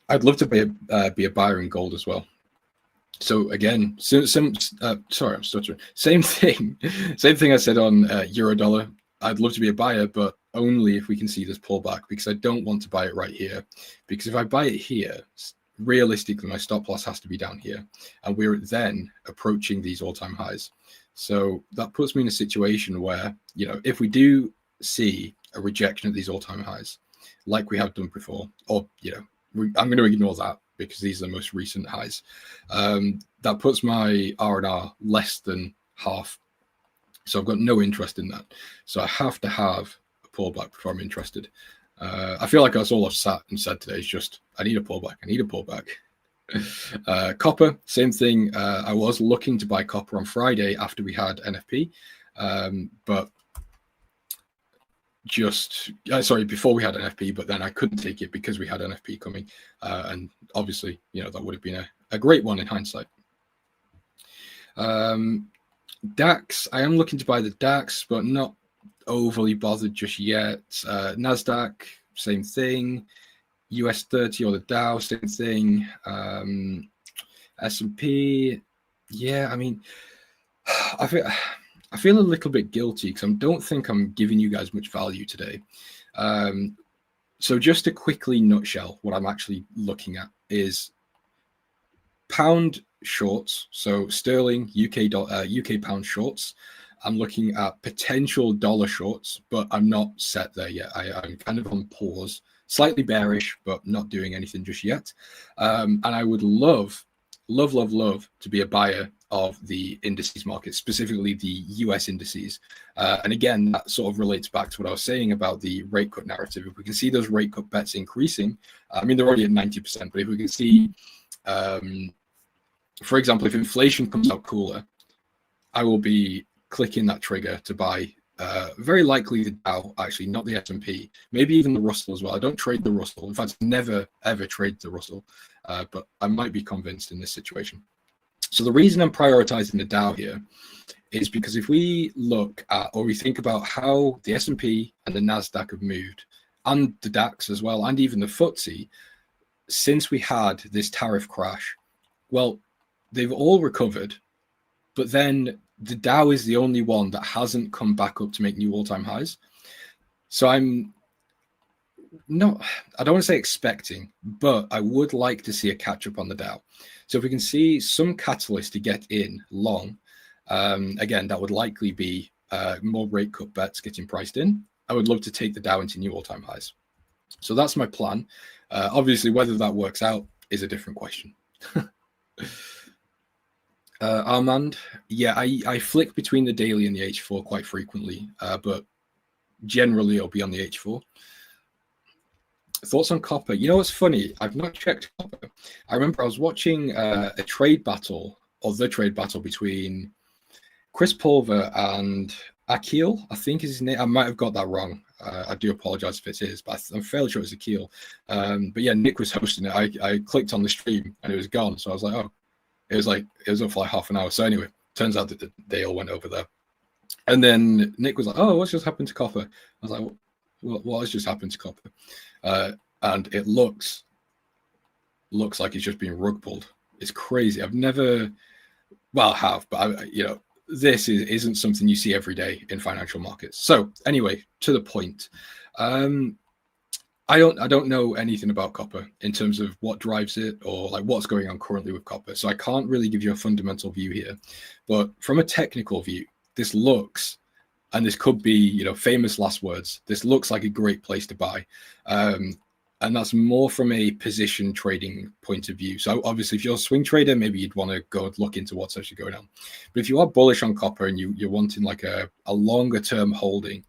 [SPEAKER 2] I'd love to be a buyer in gold as well. So again, sorry, I'm stuttering. Same thing I said on euro dollar. I'd love to be a buyer, but only if we can see this pullback, because I don't want to buy it right here. Because if I buy it here, realistically, my stop loss has to be down here, and we're then approaching these all-time highs. So that puts me in a situation where, you know, if we do see a rejection of these all-time highs, like we have done before, or, you know, I'm going to ignore that because these are the most recent highs. That puts my R&R less than half. So I've got no interest in that. So I have to have a pullback before I'm interested. I feel like that's all I've sat and said today is just, I need a pullback. I need a pullback. Copper, same thing. I was looking to buy copper on Friday after we had NFP, but before we had NFP, but then I couldn't take it because we had NFP coming. And obviously, you know, that would have been a great one in hindsight. DAX, I am looking to buy the DAX, but not overly bothered just yet. NASDAQ, same thing. US 30 or the Dow, same thing. S&P, yeah, I mean, I feel a little bit guilty because I don't think I'm giving you guys much value today. So just to quickly nutshell what I'm actually looking at is pound shorts. So sterling, UK pound shorts. I'm looking at potential dollar shorts, but I'm not set there yet. I'm kind of on pause, slightly bearish, but not doing anything just yet. And I would love to be a buyer of the indices market, specifically the US indices. And again, that sort of relates back to what I was saying about the rate cut narrative. If we can see those rate cut bets increasing, I mean, they're already at 90%, but if we can see, for example, if inflation comes out cooler, I will be clicking that trigger to buy very likely the Dow, actually, not the S&P, maybe even the Russell as well. I don't trade the Russell. In fact, never, ever trade the Russell, but I might be convinced in this situation. So the reason I'm prioritizing the Dow here is because if we look at, or we think about how the S&P and the NASDAQ have moved, and the DAX as well, and even the FTSE, since we had this tariff crash, well, they've all recovered, but then the Dow is the only one that hasn't come back up to make new all-time highs. So I don't want to say expecting, but I would like to see a catch-up on the Dow. So if we can see some catalyst to get in long, again, that would likely be more rate cut bets getting priced in. I would love to take the Dow into new all-time highs. So that's my plan. Obviously, whether that works out is a different question. Armand, yeah, I flick between the daily and the H4 quite frequently, but generally it'll be on the H4. Thoughts on copper? You know what's funny? I've not checked copper. I remember I was watching a trade battle, or the trade battle between Chris Pulver and Akil, I think is his name. I might have got that wrong. I do apologize if it is, but I'm fairly sure it's Akil. But yeah, Nick was hosting it. I clicked on the stream and it was gone. So I was like, oh. It was up for like half an hour. So anyway, turns out that they all went over there. And then Nick was like, "Oh, what's just happened to copper?" I was like, "What has just happened to copper?" And it looks like it's just being rug pulled. It's crazy. I've never, well, I have, but this isn't something you see every day in financial markets. So anyway, to the point. I don't know anything about copper in terms of what drives it or like what's going on currently with copper. So I can't really give you a fundamental view here. But from a technical view, this looks, and this could be, famous last words, this looks like a great place to buy. And that's more from a position trading point of view. So obviously, if you're a swing trader, maybe you'd want to go and look into what's actually going on. But if you are bullish on copper and you're wanting like a longer term holding,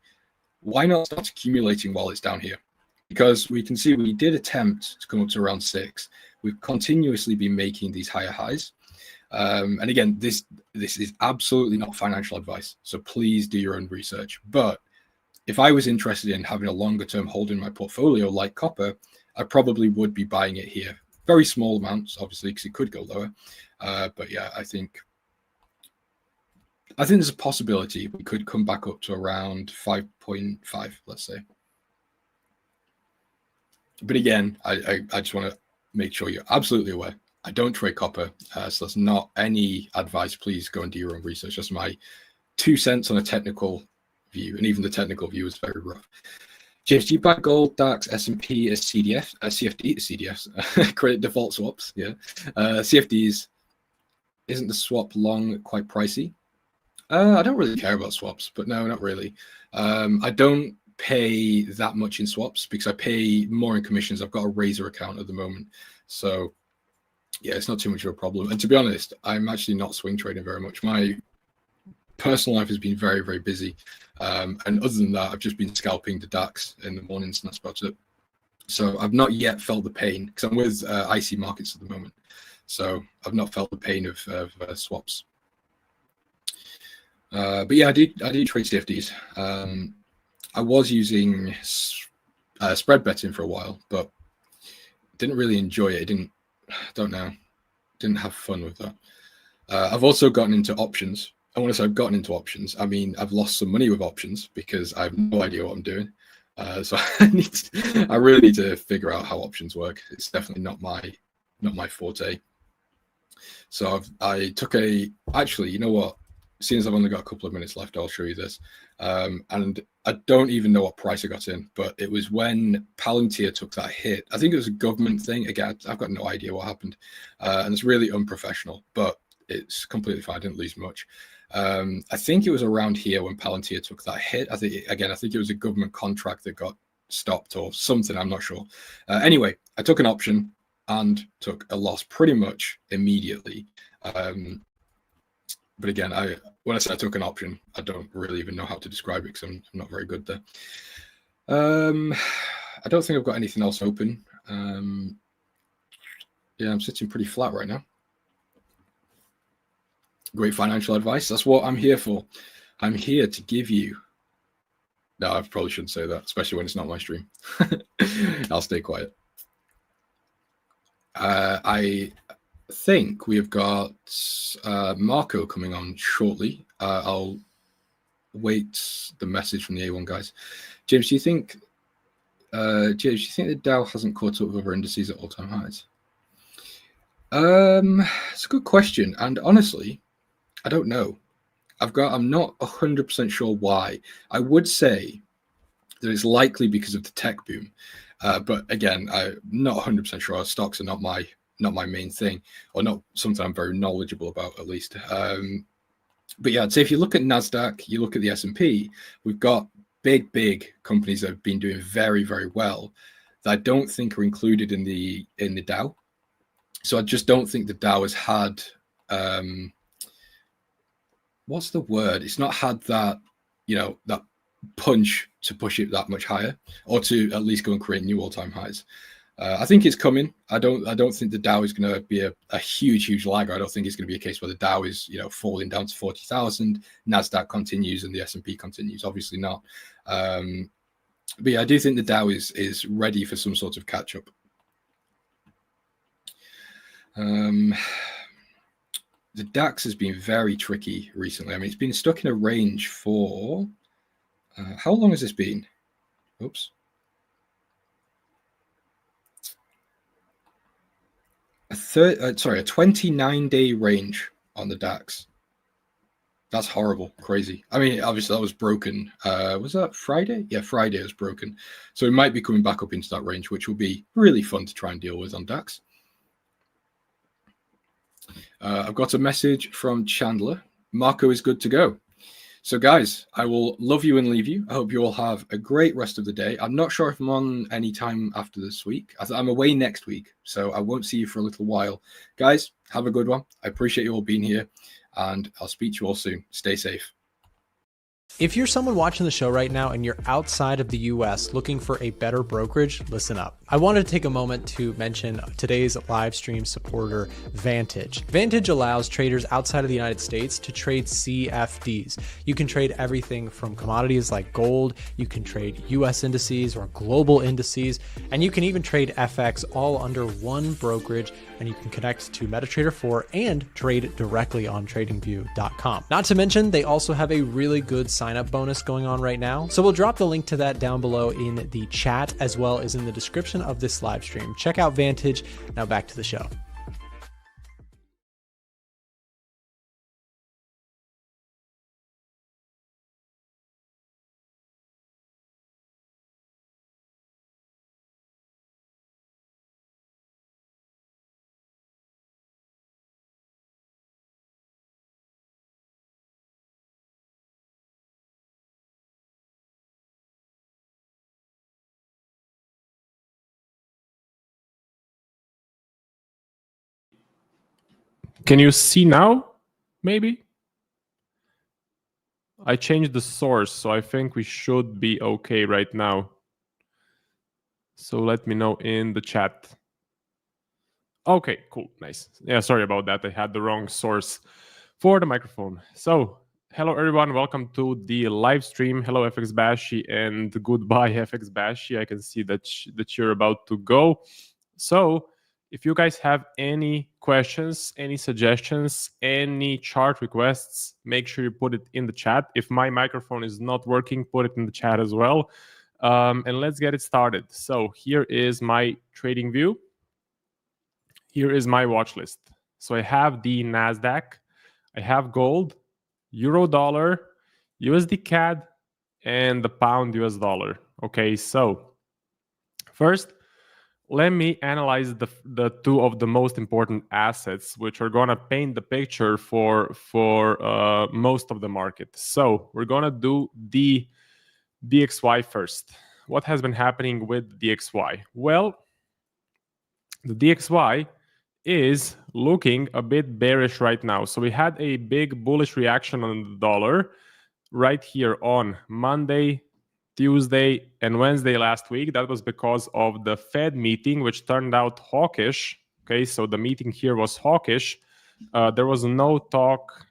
[SPEAKER 2] why not start accumulating while it's down here? Because we can see we did attempt to come up to around 6. We've continuously been making these higher highs. And again, this is absolutely not financial advice. So please do your own research. But if I was interested in having a longer term hold in my portfolio like copper, I probably would be buying it here. Very small amounts, obviously, because it could go lower. But yeah, I think there's a possibility we could come back up to around 5.5, let's say. But again, I just want to make sure you're absolutely aware. I don't trade copper, so that's not any advice. Please go and do your own research. That's my 2 cents on a technical view, and even the technical view is very rough. James, do you buy gold, DAX, S&P as CDF, CFDs, credit default swaps? Yeah, CFDs. Isn't the swap long quite pricey? I don't really care about swaps, but no, not really. I don't pay that much in swaps because I pay more in commissions. I've got a Razor account at the moment, so yeah, it's not too much of a problem. And to be honest, I'm actually not swing trading very much. My personal life has been very, very busy, and other than that, I've just been scalping the DAX in the mornings, and that's about it. So I've not yet felt the pain because I'm with IC markets at the moment, so I've not felt the pain of swaps. But yeah, I do trade CFDs. I was using spread betting for a while, but didn't really enjoy it. Didn't have fun with that. I've also gotten into options. And when I say I've gotten into options, I mean I've lost some money with options because I have no idea what I'm doing. So I really need to figure out how options work. It's definitely not my forte. So I took actually, you know what? Seeing as I've only got a couple of minutes left, I'll show you this. And I don't even know what price I got in, but it was when Palantir took that hit. I think it was a government thing. Again, I've got no idea what happened. And it's really unprofessional, but it's completely fine. I didn't lose much. I think it was around here when Palantir took that hit. I think it was a government contract that got stopped or something. I'm not sure. Anyway, I took an option and took a loss pretty much immediately. But again, when I say I took an option, I don't really even know how to describe it because I'm not very good there. I don't think I've got anything else open. Yeah, I'm sitting pretty flat right now. Great financial advice. That's what I'm here for. I'm here to give you. No, I probably shouldn't say that, especially when it's not my stream. I'll stay quiet. I think we have got Marco coming on shortly. I'll wait the message from the A1 guys. James, do you think the Dow hasn't caught up with other indices at all-time highs? It's a good question, and honestly, I don't know. I'm not 100% sure why. I would say that it's likely because of the tech boom, but again, I'm not 100% sure. Stocks are not my main thing, or not something I'm very knowledgeable about, at least. But yeah, I'd say if you look at NASDAQ, you look at the S&P, we've got big companies that have been doing very, very well that I don't think are included in the Dow. So I just don't think the Dow has had, what's the word? It's not had that, that punch to push it that much higher, or to at least go and create new all-time highs. I think it's coming. I don't think the Dow is going to be a huge lagger. I don't think it's going to be a case where the Dow is falling down to 40,000, NASDAQ continues and the S&P continues. Obviously not. But yeah, I do think the Dow is ready for some sort of catch up. the DAX has been very tricky recently. I mean, it's been stuck in a range for how long has this been? Oops. A 29-day range on the DAX. That's horrible, crazy. I mean, obviously that was broken. Was that Friday? Yeah, Friday was broken. So it might be coming back up into that range, which will be really fun to try and deal with on DAX. I've got a message from Chandler. Marco is good to go. So guys, I will love you and leave you. I hope you all have a great rest of the day. I'm not sure if I'm on any time after this week. I'm away next week, so I won't see you for a little while. Guys, have a good one. I appreciate you all being here, and I'll speak to you all soon. Stay safe.
[SPEAKER 1] If you're someone watching the show right now and you're outside of the US looking for a better brokerage, listen up. I wanted to take a moment to mention today's live stream supporter, Vantage. Vantage allows traders outside of the United States to trade CFDs. You can trade everything from commodities like gold, you can trade US indices or global indices, and you can even trade FX all under one brokerage, and you can connect to MetaTrader 4 and trade directly on tradingview.com. Not to mention, they also have a really good sign-up bonus going on right now. So we'll drop the link to that down below in the chat as well as in the description of this live stream. Check out Vantage. Now back to the show.
[SPEAKER 3] Can you see now? Maybe? I changed the source, so I think we should be okay right now. So let me know in the chat. Okay, cool, nice. Yeah, sorry about that. I had the wrong source for the microphone. So, hello everyone, welcome to the live stream. Hello FX Bashi and goodbye FX Bashi. I can see that you're about to go. So, if you guys have any questions, any suggestions, any chart requests, make sure you put it in the chat. If my microphone is not working, put it in the chat as well. And let's get it started. So here is my trading view. Here is my watch list. So I have the NASDAQ, I have gold, euro dollar, USD CAD, and the pound US dollar. Okay, so first, let me analyze the two of the most important assets, which are gonna paint the picture for most of the market. So we're gonna do the DXY first. What has been happening with DXY? Well, the DXY is looking a bit bearish right now. So we had a big bullish reaction on the dollar right here on Monday, Tuesday, and Wednesday last week. That was because of the Fed meeting, which turned out hawkish. Okay, so the meeting here was hawkish. There was no talk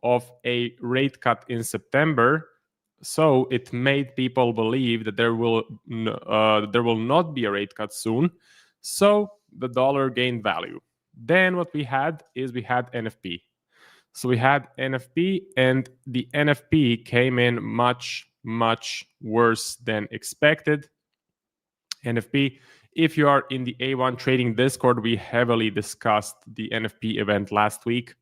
[SPEAKER 3] of a rate cut in September. So it made people believe that there will not be a rate cut soon. So the dollar gained value. Then what we had is we had NFP. So we had NFP, and the NFP came in much, much worse than expected. NFP, if you are in the A1 trading Discord, we heavily discussed the NFP event last week.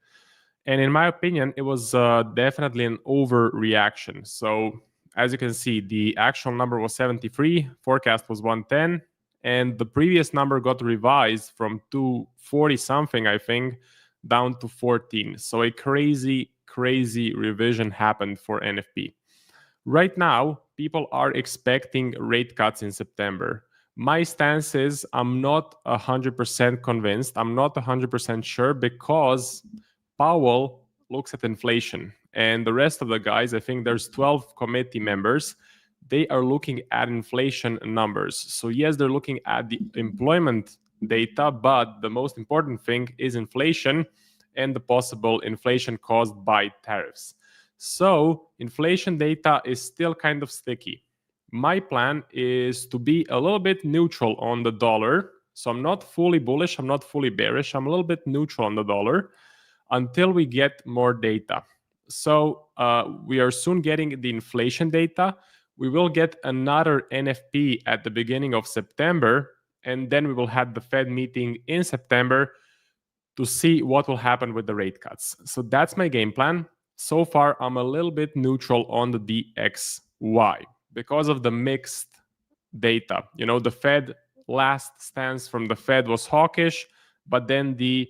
[SPEAKER 3] And in my opinion, it was definitely an overreaction. So as you can see, the actual number was 73, forecast was 110, and the previous number got revised from 240 something, I think, down to 14. So a crazy, crazy revision happened for NFP. Right now, people are expecting rate cuts in September. My stance is I'm not 100% convinced. I'm not 100% sure because Powell looks at inflation, and the rest of the guys, I think there's 12 committee members, they are looking at inflation numbers. So yes, they're looking at the employment data, but the most important thing is inflation and the possible inflation caused by tariffs. So inflation data is still kind of sticky. My plan is to be a little bit neutral on the dollar. So I'm not fully bullish, I'm not fully bearish, I'm a little bit neutral on the dollar. until we get more data. So we are soon getting the inflation data. We will get another NFP at the beginning of September, and then we will have the Fed meeting in September to see what will happen with the rate cuts. So that's my game plan. So far, I'm a little bit neutral on the DXY because of the mixed data. You know, the Fed last stance from the Fed was hawkish, but then the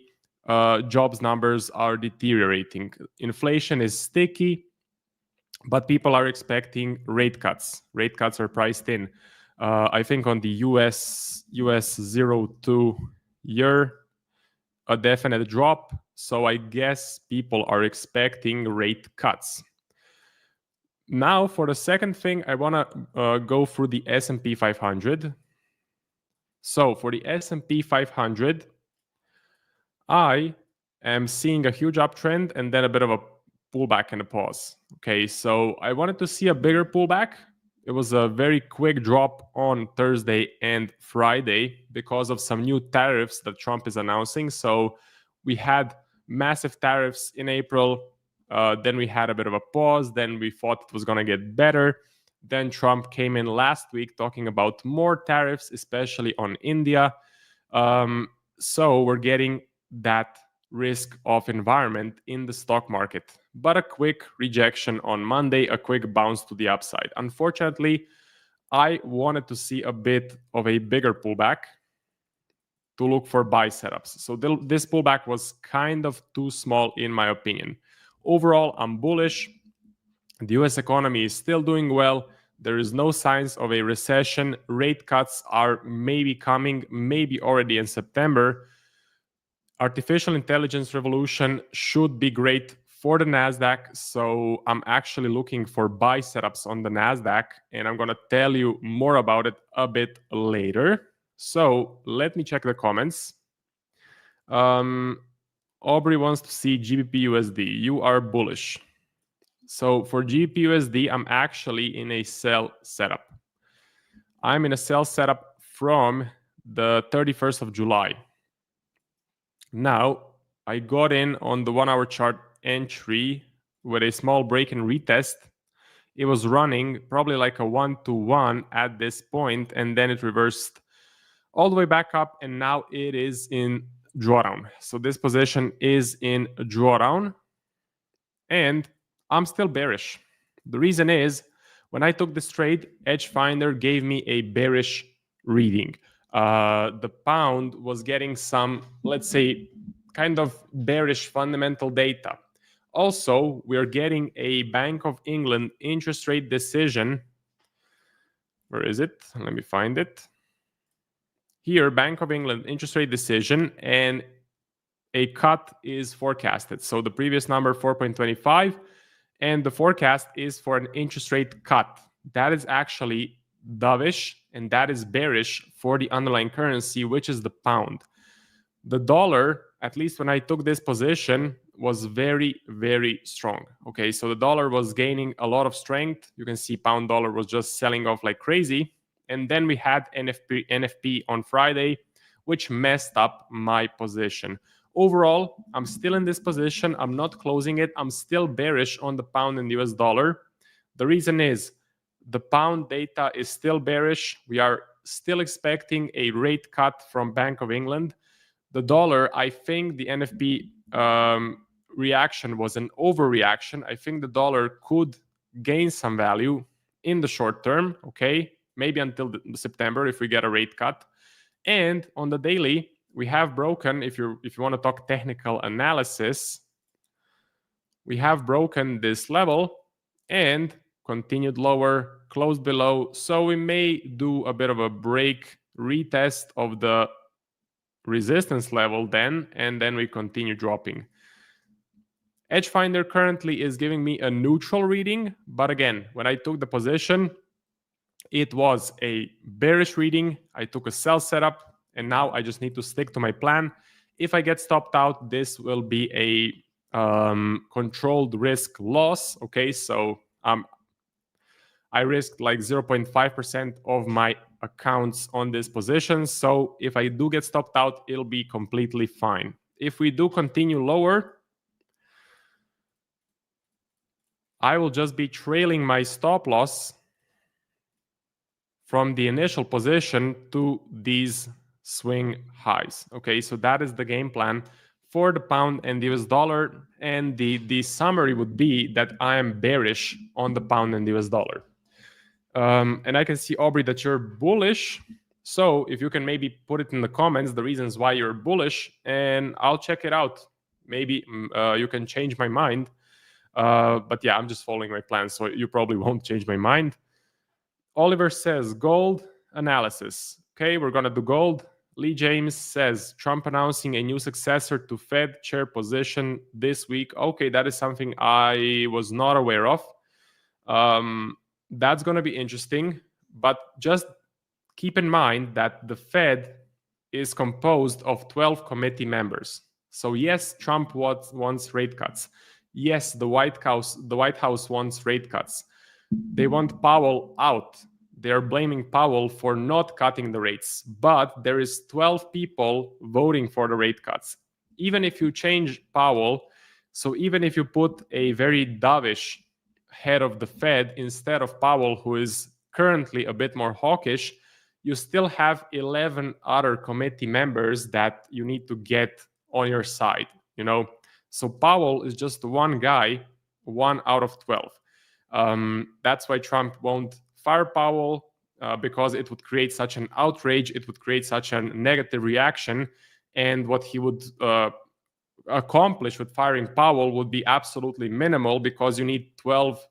[SPEAKER 3] jobs numbers are deteriorating. Inflation is sticky, but people are expecting rate cuts. Rate cuts are priced in. I think on the US 0-2 year, a definite drop. So I guess people are expecting rate cuts. Now for the second thing, I want to go through the S&P 500. So for the S&P 500, I am seeing a huge uptrend and then a bit of a pullback and a pause. Okay, so I wanted to see a bigger pullback. It was a very quick drop on Thursday and Friday because of some new tariffs that Trump is announcing. So we had massive tariffs in April. Then we had a bit of a pause. Then we thought it was going to get better. Then Trump came in last week talking about more tariffs, especially on India. So we're getting that risk off environment in the stock market, but a quick rejection on Monday, a quick bounce to the upside. Unfortunately, I wanted to see a bit of a bigger pullback to look for buy setups. So this pullback was kind of too small in my opinion. Overall, I'm bullish. The US economy is still doing well. There is no signs of a recession. Rate cuts are maybe coming, maybe already in September. Artificial intelligence revolution should be great for the NASDAQ. So I'm actually looking for buy setups on the NASDAQ, and I'm going to tell you more about it a bit later. So let me check the comments. Aubrey wants to see GBP USD. You are bullish. So for GBP USD, I'm actually in a sell setup. I'm in a sell setup from the 31st of July. Now, I got in on the 1 hour chart entry with a small break and retest. It was running probably like a 1-to-1 at this point, and then it reversed all the way back up, and now it is in drawdown. So this position is in drawdown, and I'm still bearish. The reason is, when I took this trade, Edgefinder gave me a bearish reading. The pound was getting some, let's say, kind of bearish fundamental data. Also, we're getting a Bank of England interest rate decision. Where is it? Let me find it. Here, Bank of England interest rate decision, and a cut is forecasted. So the previous number, 4.25, and the forecast is for an interest rate cut. That is actually dovish, and that is bearish for the underlying currency, which is the pound. The dollar, at least when I took this position, was very, very strong. Okay, so the dollar was gaining a lot of strength. You can see pound dollar was just selling off like crazy. And then we had NFP on Friday, which messed up my position. Overall, I'm still in this position. I'm not closing it. I'm still bearish on the pound and US dollar. The reason is the pound data is still bearish. We are still expecting a rate cut from Bank of England. The dollar, I think the NFP reaction was an overreaction. I think the dollar could gain some value in the short term, okay? Maybe until September if we get a rate cut. And on the daily, we have broken, if you want to talk technical analysis, we have broken this level and continued lower, closed below. So we may do a bit of a break retest of the resistance level then, and then we continue dropping. Edgefinder currently is giving me a neutral reading, but again, when I took the position, it was a bearish reading. I took a sell setup, and now I just need to stick to my plan. If I get stopped out, this will be a controlled risk loss. Okay, so I risked like 0.5% of my accounts on this position. So if I do get stopped out, it'll be completely fine. If we do continue lower, I will just be trailing my stop loss from the initial position to these swing highs. Okay, so that is the game plan for the pound and the US dollar. And the summary would be that I am bearish on the pound and the US dollar. And I can see, Aubrey, that you're bullish. So if you can maybe put it in the comments, the reasons why you're bullish, and I'll check it out. Maybe you can change my mind. But yeah, I'm just following my plan, so you probably won't change my mind. Oliver says gold analysis. Okay, we're gonna do gold. Lee James says Trump announcing a new successor to Fed chair position this week. Okay, that is something I was not aware of. That's gonna be interesting, but just keep in mind that the Fed is composed of 12 committee members. So yes, Trump wants rate cuts. Yes, the White House wants rate cuts. They want Powell out. They're blaming Powell for not cutting the rates, but there is 12 people voting for the rate cuts. Even if you change Powell, so even if you put a very dovish head of the Fed instead of Powell, who is currently a bit more hawkish, you still have 11 other committee members that you need to get on your side, you know? So Powell is just one guy, 1 out of 12. That's why Trump won't fire Powell, because it would create such an outrage, it would create such a negative reaction, and what he would accomplish with firing Powell would be absolutely minimal, because you need 12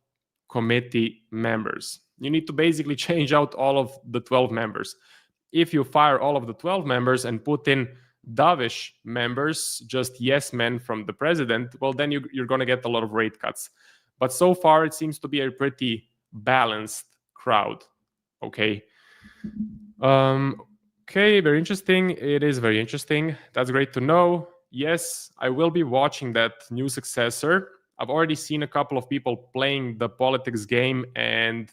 [SPEAKER 3] committee members. You need to basically change out all of the 12 members. If you fire all of the 12 members and put in dovish members, just yes men from the president, well, then you're going to get a lot of rate cuts. But so far, it seems to be a pretty balanced crowd. Okay. Okay, very interesting. It is very interesting. That's great to know. Yes, I will be watching that new successor. I've already seen a couple of people playing the politics game, and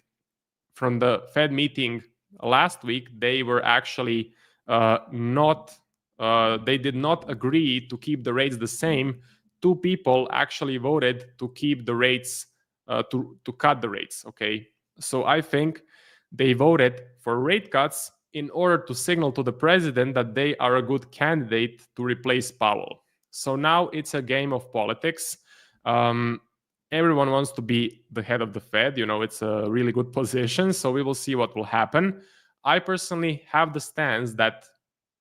[SPEAKER 3] from the Fed meeting last week, they were actually they did not agree to keep the rates the same. 2 people actually voted to keep the rates, to cut the rates. Okay, so I think they voted for rate cuts in order to signal to the president that they are a good candidate to replace Powell. So now it's a game of politics. Everyone wants to be the head of the Fed. You know, it's a really good position. So we will see what will happen. I personally have the stance that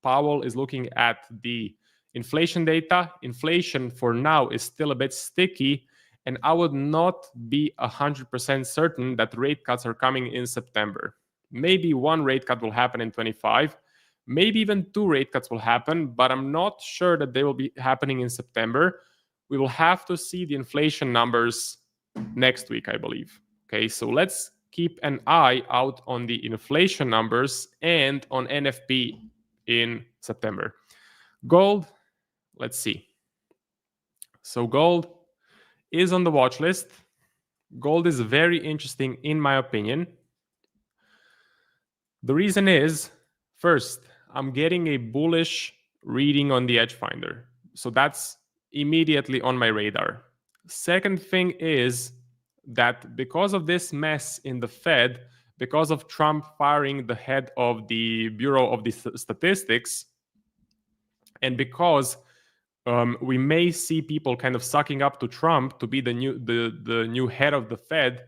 [SPEAKER 3] Powell is looking at the inflation data. Inflation for now is still a bit sticky, and I would not be 100% certain that rate cuts are coming in September. Maybe 1 rate cut will happen in 25. Maybe even 2 rate cuts will happen, but I'm not sure that they will be happening in September. We will have to see the inflation numbers next week, I believe. Okay, so let's keep an eye out on the inflation numbers and on NFP in September. Gold, let's see. So gold is on the watch list. Gold is very interesting in my opinion. The reason is, first, I'm getting a bullish reading on the edge finder. So that's immediately on my radar. Second thing is that because of this mess in the Fed, because of Trump firing the head of the Bureau of the Statistics, and because we may see people kind of sucking up to Trump to be the new head of the Fed,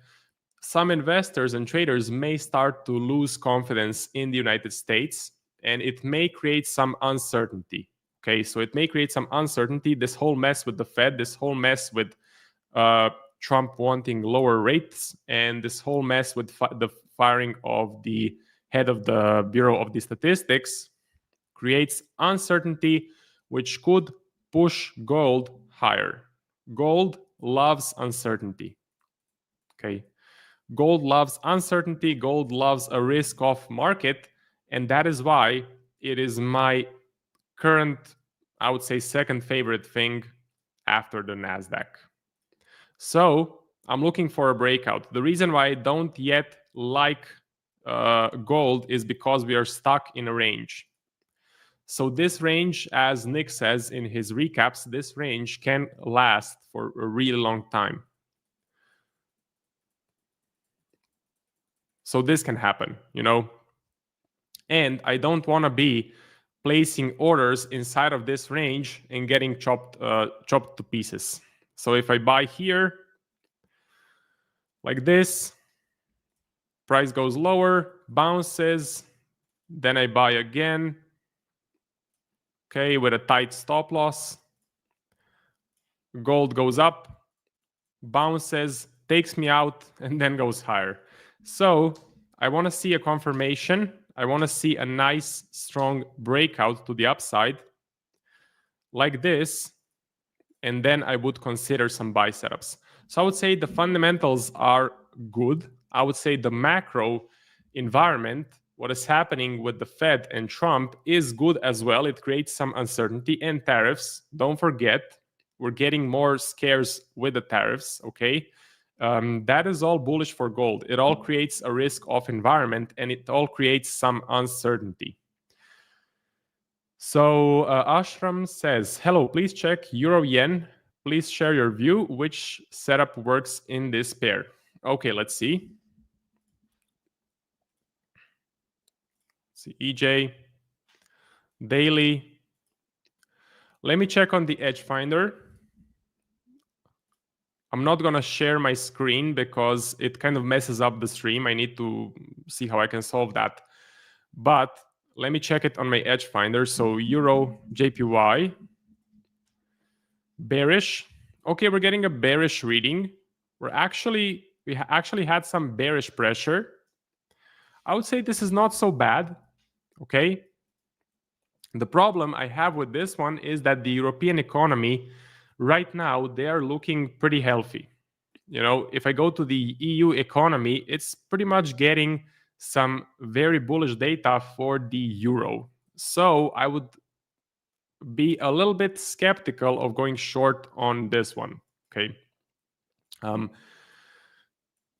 [SPEAKER 3] some investors and traders may start to lose confidence in the United States, and it may create some uncertainty. Okay, so it may create some uncertainty. This whole mess with the Fed, this whole mess with Trump wanting lower rates, and this whole mess with the firing of the head of the Bureau of the Statistics creates uncertainty, which could push gold higher. Gold loves uncertainty. Okay. Gold loves uncertainty. Gold loves a risk-off market. And that is why it is my current, I would say, second favorite thing after the NASDAQ. So I'm looking for a breakout. The reason why I don't yet like gold is because we are stuck in a range. So this range, as Nick says in his recaps, this range can last for a really long time. So this can happen, and I don't want to be placing orders inside of this range and getting chopped to pieces. So if I buy here like this, price goes lower, bounces, then I buy again, okay, with a tight stop loss. Gold goes up, bounces, takes me out, and then goes higher. So I want to see a confirmation. I want to see a nice, strong breakout to the upside like this, and then I would consider some buy setups. So I would say the fundamentals are good. I would say the macro environment, what is happening with the Fed and Trump, is good as well. It creates some uncertainty, and tariffs. Don't forget, we're getting more scares with the tariffs, okay? That is all bullish for gold. It all creates a risk-off environment, and it all creates some uncertainty. So Ashram says, hello, please check Euro Yen. Please share your view. Which setup works in this pair? Okay, let's see. EJ, daily. Let me check on the Edge Finder. I'm not going to share my screen because it kind of messes up the stream. I need to see how I can solve that. But let me check it on my Edge Finder. So Euro JPY. Bearish. Okay, we're getting a bearish reading. We actually had some bearish pressure. I would say this is not so bad. Okay. The problem I have with this one is that the European economy right now, they are looking pretty healthy. If I go to the EU economy, it's pretty much getting some very bullish data for the euro. So I would be a little bit skeptical of going short on this one. Okay.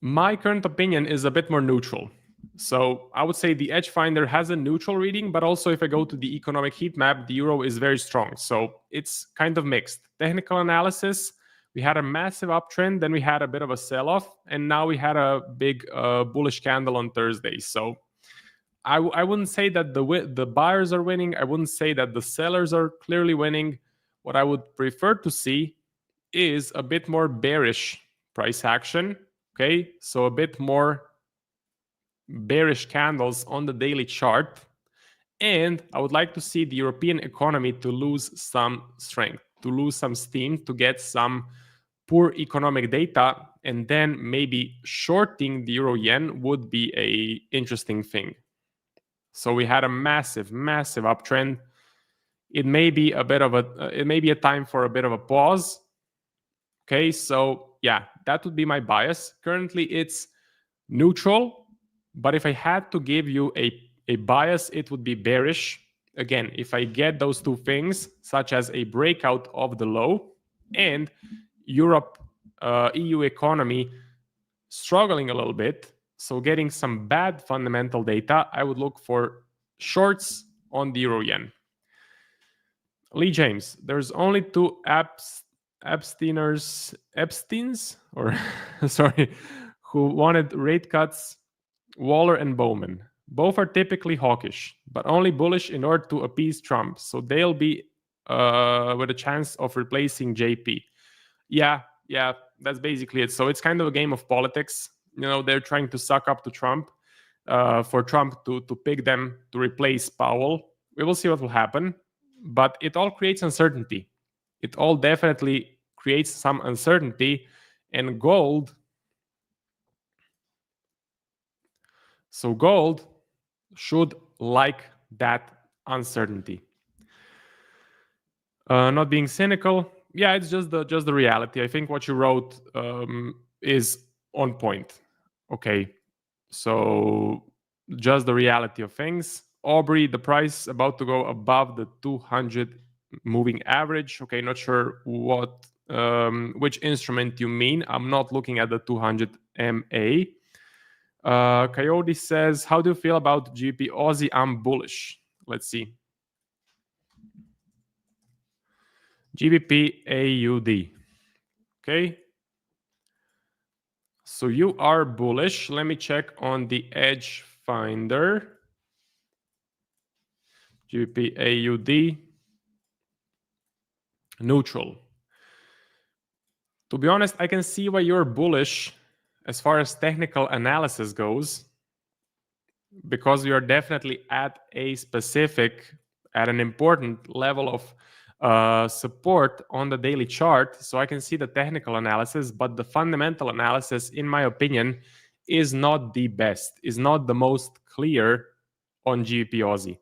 [SPEAKER 3] My current opinion is a bit more neutral. So I would say the Edge Finder has a neutral reading, but also if I go to the economic heat map, the euro is very strong. So it's kind of mixed. Technical analysis, we had a massive uptrend, then we had a bit of a sell-off, and now we had a big bullish candle on Thursday. So I wouldn't say that the buyers are winning. I wouldn't say that the sellers are clearly winning. What I would prefer to see is a bit more bearish price action. Okay, so a bit more bearish candles on the daily chart. And I would like to see the European economy to lose some strength, to lose some steam, to get some poor economic data. And then maybe shorting the euro yen would be an interesting thing. So we had a massive, massive uptrend. It may be a time for a bit of a pause. Okay, so yeah, that would be my bias. Currently, it's neutral, but if I had to give you a bias, it would be bearish. Again, if I get those two things, such as a breakout of the low and Europe, EU economy struggling a little bit, so getting some bad fundamental data, I would look for shorts on the euro yen. Lee James, there's only two Epsteins, or sorry, who wanted rate cuts, Waller and Bowman. Both are typically hawkish, but only bullish in order to appease Trump. So they'll be with a chance of replacing JP. Yeah, that's basically it. So it's kind of a game of politics. They're trying to suck up to Trump for Trump to pick them to replace Powell. We will see what will happen. But it all creates uncertainty. It all definitely creates some uncertainty. And gold, so gold should like that uncertainty. Not being cynical, yeah, it's just the reality. I think what you wrote is on point. Okay, so just the reality of things. Aubrey, the price about to go above the 200 moving average. Okay, not sure what which instrument you mean. I'm not looking at the 200 MA. Coyote says, how do you feel about GBP Aussie? I'm bullish. Let's see. GBP AUD. Okay. So you are bullish. Let me check on the Edge Finder. GBP AUD. Neutral. To be honest, I can see why you're bullish as far as technical analysis goes, because we are definitely at an important level of support on the daily chart. So I can see the technical analysis, but the fundamental analysis, in my opinion, is not the best, is not the most clear on GBP Aussie.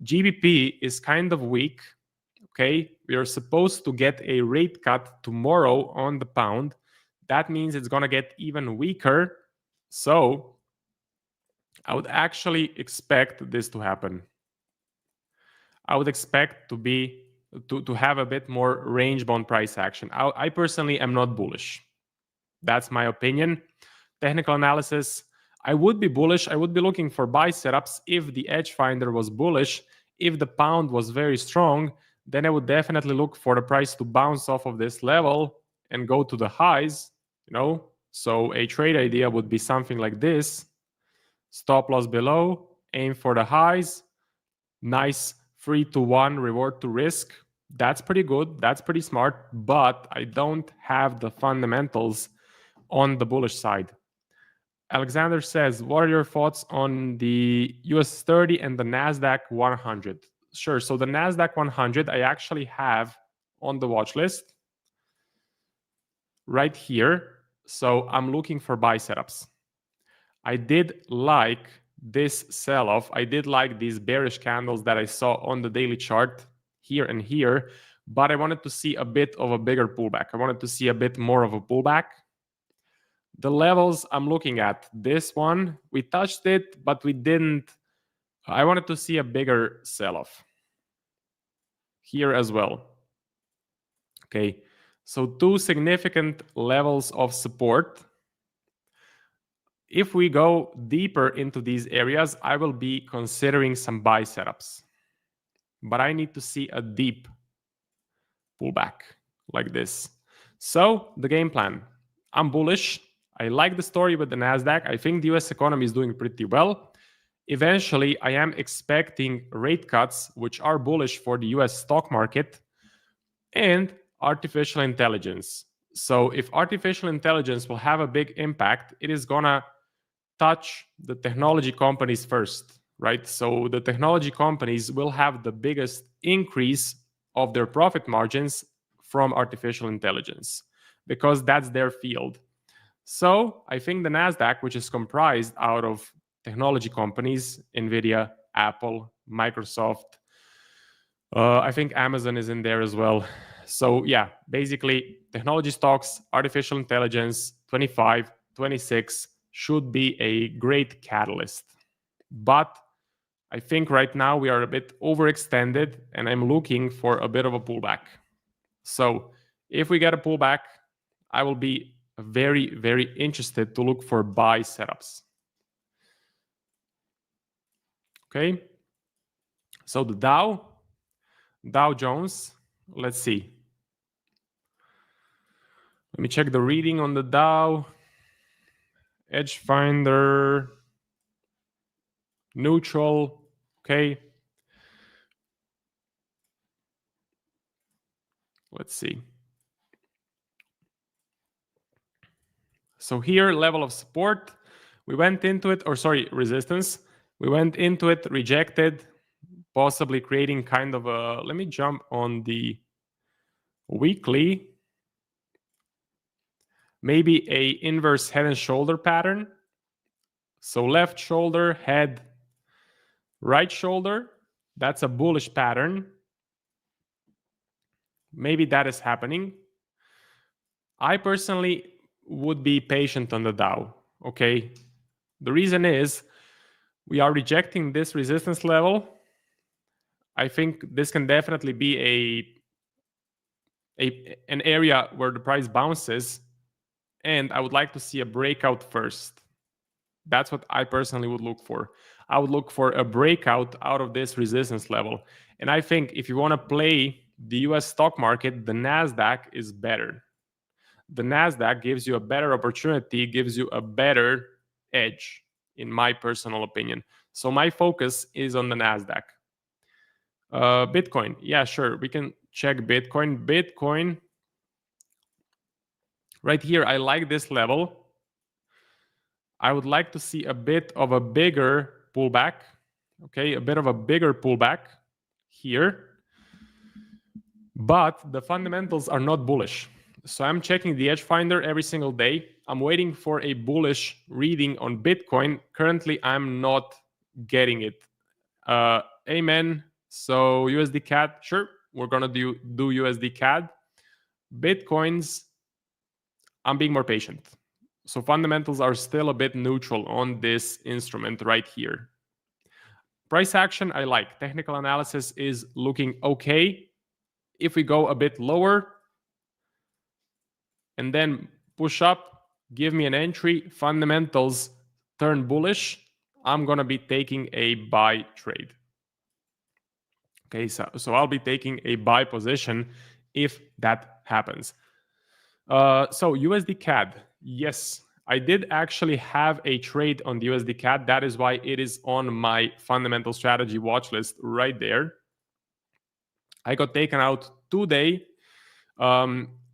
[SPEAKER 3] GBP is kind of weak. Okay, we are supposed to get a rate cut tomorrow on the pound. That means it's going to get even weaker. So I would actually expect this to happen. I would expect to have a bit more range-bound price action. I personally am not bullish. That's my opinion. Technical analysis, I would be bullish. I would be looking for buy setups if the Edge Finder was bullish. If the pound was very strong, then I would definitely look for the price to bounce off of this level and go to the highs, So a trade idea would be something like this. Stop loss below, aim for the highs. Nice 3-to-1 reward to risk. That's pretty good. That's pretty smart, but I don't have the fundamentals on the bullish side. Alexander says, what are your thoughts on the US 30 and the NASDAQ 100? Sure. So the NASDAQ 100, I actually have on the watch list right here. So I'm looking for buy setups. I did like this sell-off. I did like these bearish candles that I saw on the daily chart here and here, but I wanted to see a bit of a bigger pullback. I wanted to see a bit more of a pullback. The levels I'm looking at, this one, we touched it, but we didn't. I wanted to see a bigger sell-off here as well. Okay, so 2 significant levels of support. If we go deeper into these areas, I will be considering some buy setups. But I need to see a deep pullback like this. So the game plan, I'm bullish. I like the story with the NASDAQ. I think the US economy is doing pretty well. Eventually, I am expecting rate cuts, which are bullish for the US stock market, and artificial intelligence. So if artificial intelligence will have a big impact, it is going to touch the technology companies first, right? So the technology companies will have the biggest increase of their profit margins from artificial intelligence because that's their field. So I think the NASDAQ, which is comprised out of technology companies, NVIDIA, Apple, Microsoft, I think Amazon is in there as well. So yeah, basically technology stocks, artificial intelligence, 25, 26 should be a great catalyst. But I think right now we are a bit overextended and I'm looking for a bit of a pullback. So if we get a pullback, I will be very, very interested to look for buy setups. Okay. So the Dow Jones, let's see. Let me check the reading on the Dow. Edge Finder, neutral, okay. Let's see. So here, level of support, we went into it, resistance. We went into it, rejected, possibly creating kind of a, let me jump on the weekly, maybe a inverse head and shoulder pattern. So left shoulder, head, right shoulder, that's a bullish pattern. Maybe that is happening. I personally would be patient on the Dow, okay? The reason is we are rejecting this resistance level. I think this can definitely be an area where the price bounces, and I would like to see a breakout first. That's what I personally would look for. I would look for a breakout out of this resistance level. And I think if you want to play the US stock market, the NASDAQ is better. the NASDAQ gives you a better opportunity, gives you a better edge, in my personal opinion. So my focus is on the NASDAQ. Bitcoin, yeah, sure, we can check Bitcoin. Bitcoin, right here, I like this level. I would like to see a bit of a bigger pullback, okay, a bit of a bigger pullback here. But the fundamentals are not bullish. So I'm checking the edge finder every single day. I'm waiting for a bullish reading on Bitcoin. Currently, I'm not getting it. Amen. So USD CAD, sure, we're gonna do USD CAD. Bitcoins, I'm being more patient. So fundamentals are still a bit neutral on this instrument right here. Price action, I like. Technical analysis is looking okay. If we go a bit lower and then push up, give me an entry, fundamentals turn bullish, I'm going to be taking a buy trade. Okay, so I'll be taking a buy position if that happens. So USD CAD, yes, I did actually have a trade on the USD CAD. That is why it is on my fundamental strategy watch list right there. I got taken out today.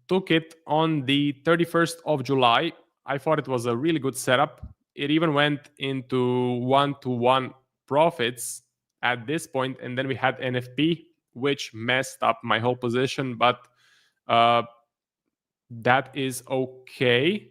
[SPEAKER 3] Took it on the 31st of July. I thought it was a really good setup. It even went into 1-to-1 profits at this point, and then we had NFP, which messed up my whole position, but that is okay.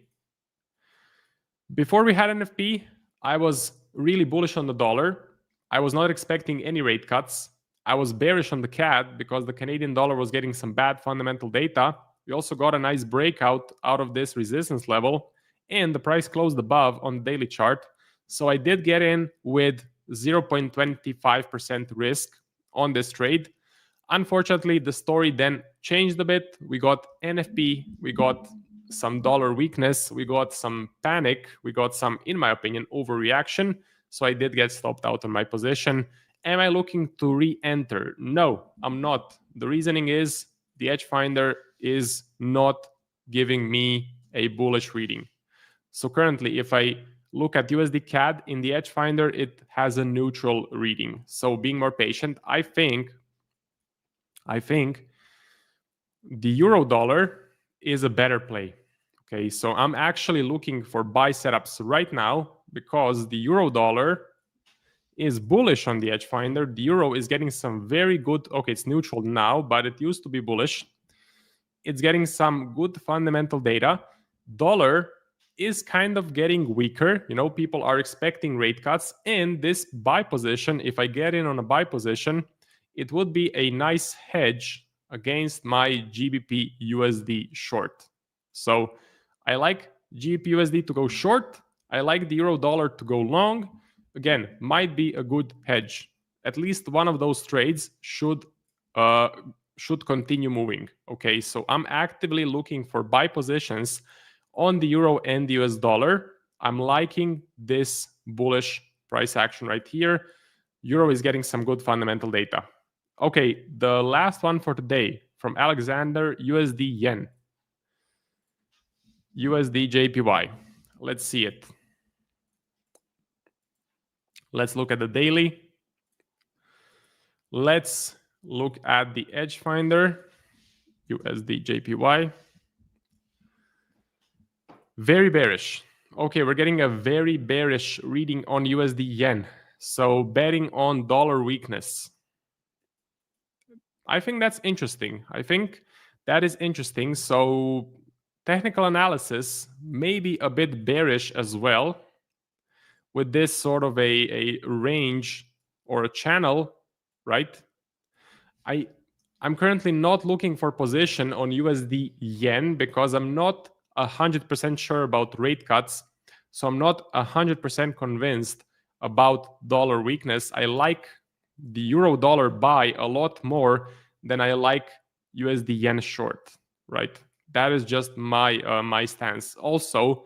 [SPEAKER 3] Before we had NFP, I was really bullish on the dollar. I was not expecting any rate cuts. I was bearish on the CAD because the Canadian dollar was getting some bad fundamental data. We also got a nice breakout out of this resistance level, and the price closed above on the daily chart. So I did get in with 0.25% risk on this trade. Unfortunately, the story then changed a bit. We got NFP, we got some dollar weakness, we got some panic, we got some, in my opinion, overreaction. So I did get stopped out on my position. Am I looking to re-enter? No, I'm not. The reasoning is the edge finder is not giving me a bullish reading. So currently, if I look at USD CAD in the edge finder, it has a neutral reading. So being more patient, I think the euro dollar is a better play. Okay, so I'm actually looking for buy setups right now because the euro dollar is bullish on the edge finder. The euro is getting some very good, okay, it's neutral now, but it used to be bullish. It's getting some good fundamental data. Dollar is kind of getting weaker. You know, people are expecting rate cuts, and this buy position, if I get in on a buy position, it would be a nice hedge against my GBP USD short. So I like GBP USD to go short. I like the euro dollar to go long. Again, might be a good hedge. At least one of those trades should continue moving. Okay, so I'm actively looking for buy positions on the euro and the US dollar. I'm liking this bullish price action right here. Euro is getting some good fundamental data. Okay, the last one for today from Alexander, USD yen. USD JPY. Let's see it. Let's look at the daily. Let's look at the edge finder, USD JPY. Very bearish. Okay, we're getting a very bearish reading on USD yen. So betting on dollar weakness. I think that's interesting. I think that is interesting. So technical analysis may be a bit bearish as well with this sort of a range or a channel, right? I'm currently not looking for position on USD yen because I'm not 100% sure about rate cuts. So I'm not 100% convinced about dollar weakness. I like the euro dollar buy a lot more than I like USD yen short, right? That is just my stance. Also,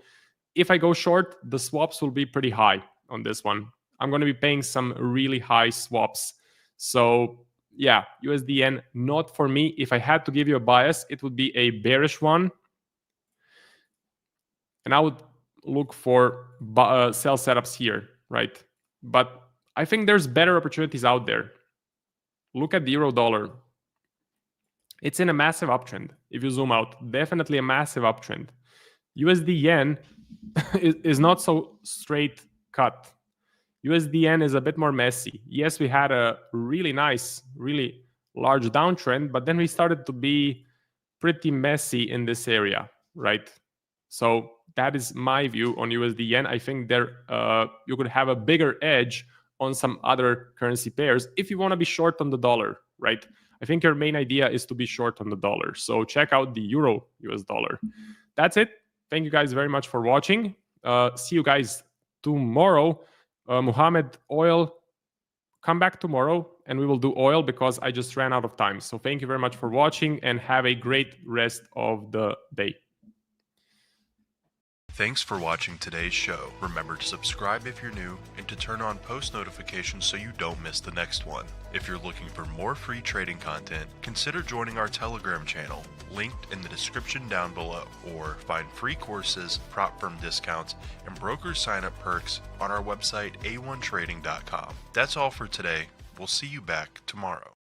[SPEAKER 3] if I go short, the swaps will be pretty high on this one. I'm going to be paying some really high swaps. So yeah, USD yen, not for me. If I had to give you a bias, it would be a bearish one. and I would look for sell setups here, right? But I think there's better opportunities out there. Look at the euro dollar. It's in a massive uptrend. If you zoom out, definitely a massive uptrend. USD yen is not so straight cut. USD yen is a bit more messy. Yes, we had a really nice, really large downtrend, but then we started to be pretty messy in this area, right? So that is my view on USD yen. I think there you could have a bigger edge on some other currency pairs if you want to be short on the dollar, right? I think your main idea is to be short on the dollar. So check out the euro US dollar. That's it. Thank you guys very much for watching. See you guys tomorrow. Muhammad, oil, come back tomorrow and we will do oil because I just ran out of time. So thank you very much for watching and have a great rest of the day.
[SPEAKER 4] Thanks for watching today's show. Remember to subscribe if you're new and to turn on post notifications so you don't miss the next one. If you're looking for more free trading content, consider joining our Telegram channel, linked in the description down below, or find free courses, prop firm discounts, and broker sign-up perks on our website a1trading.com. That's all for today. We'll see you back tomorrow.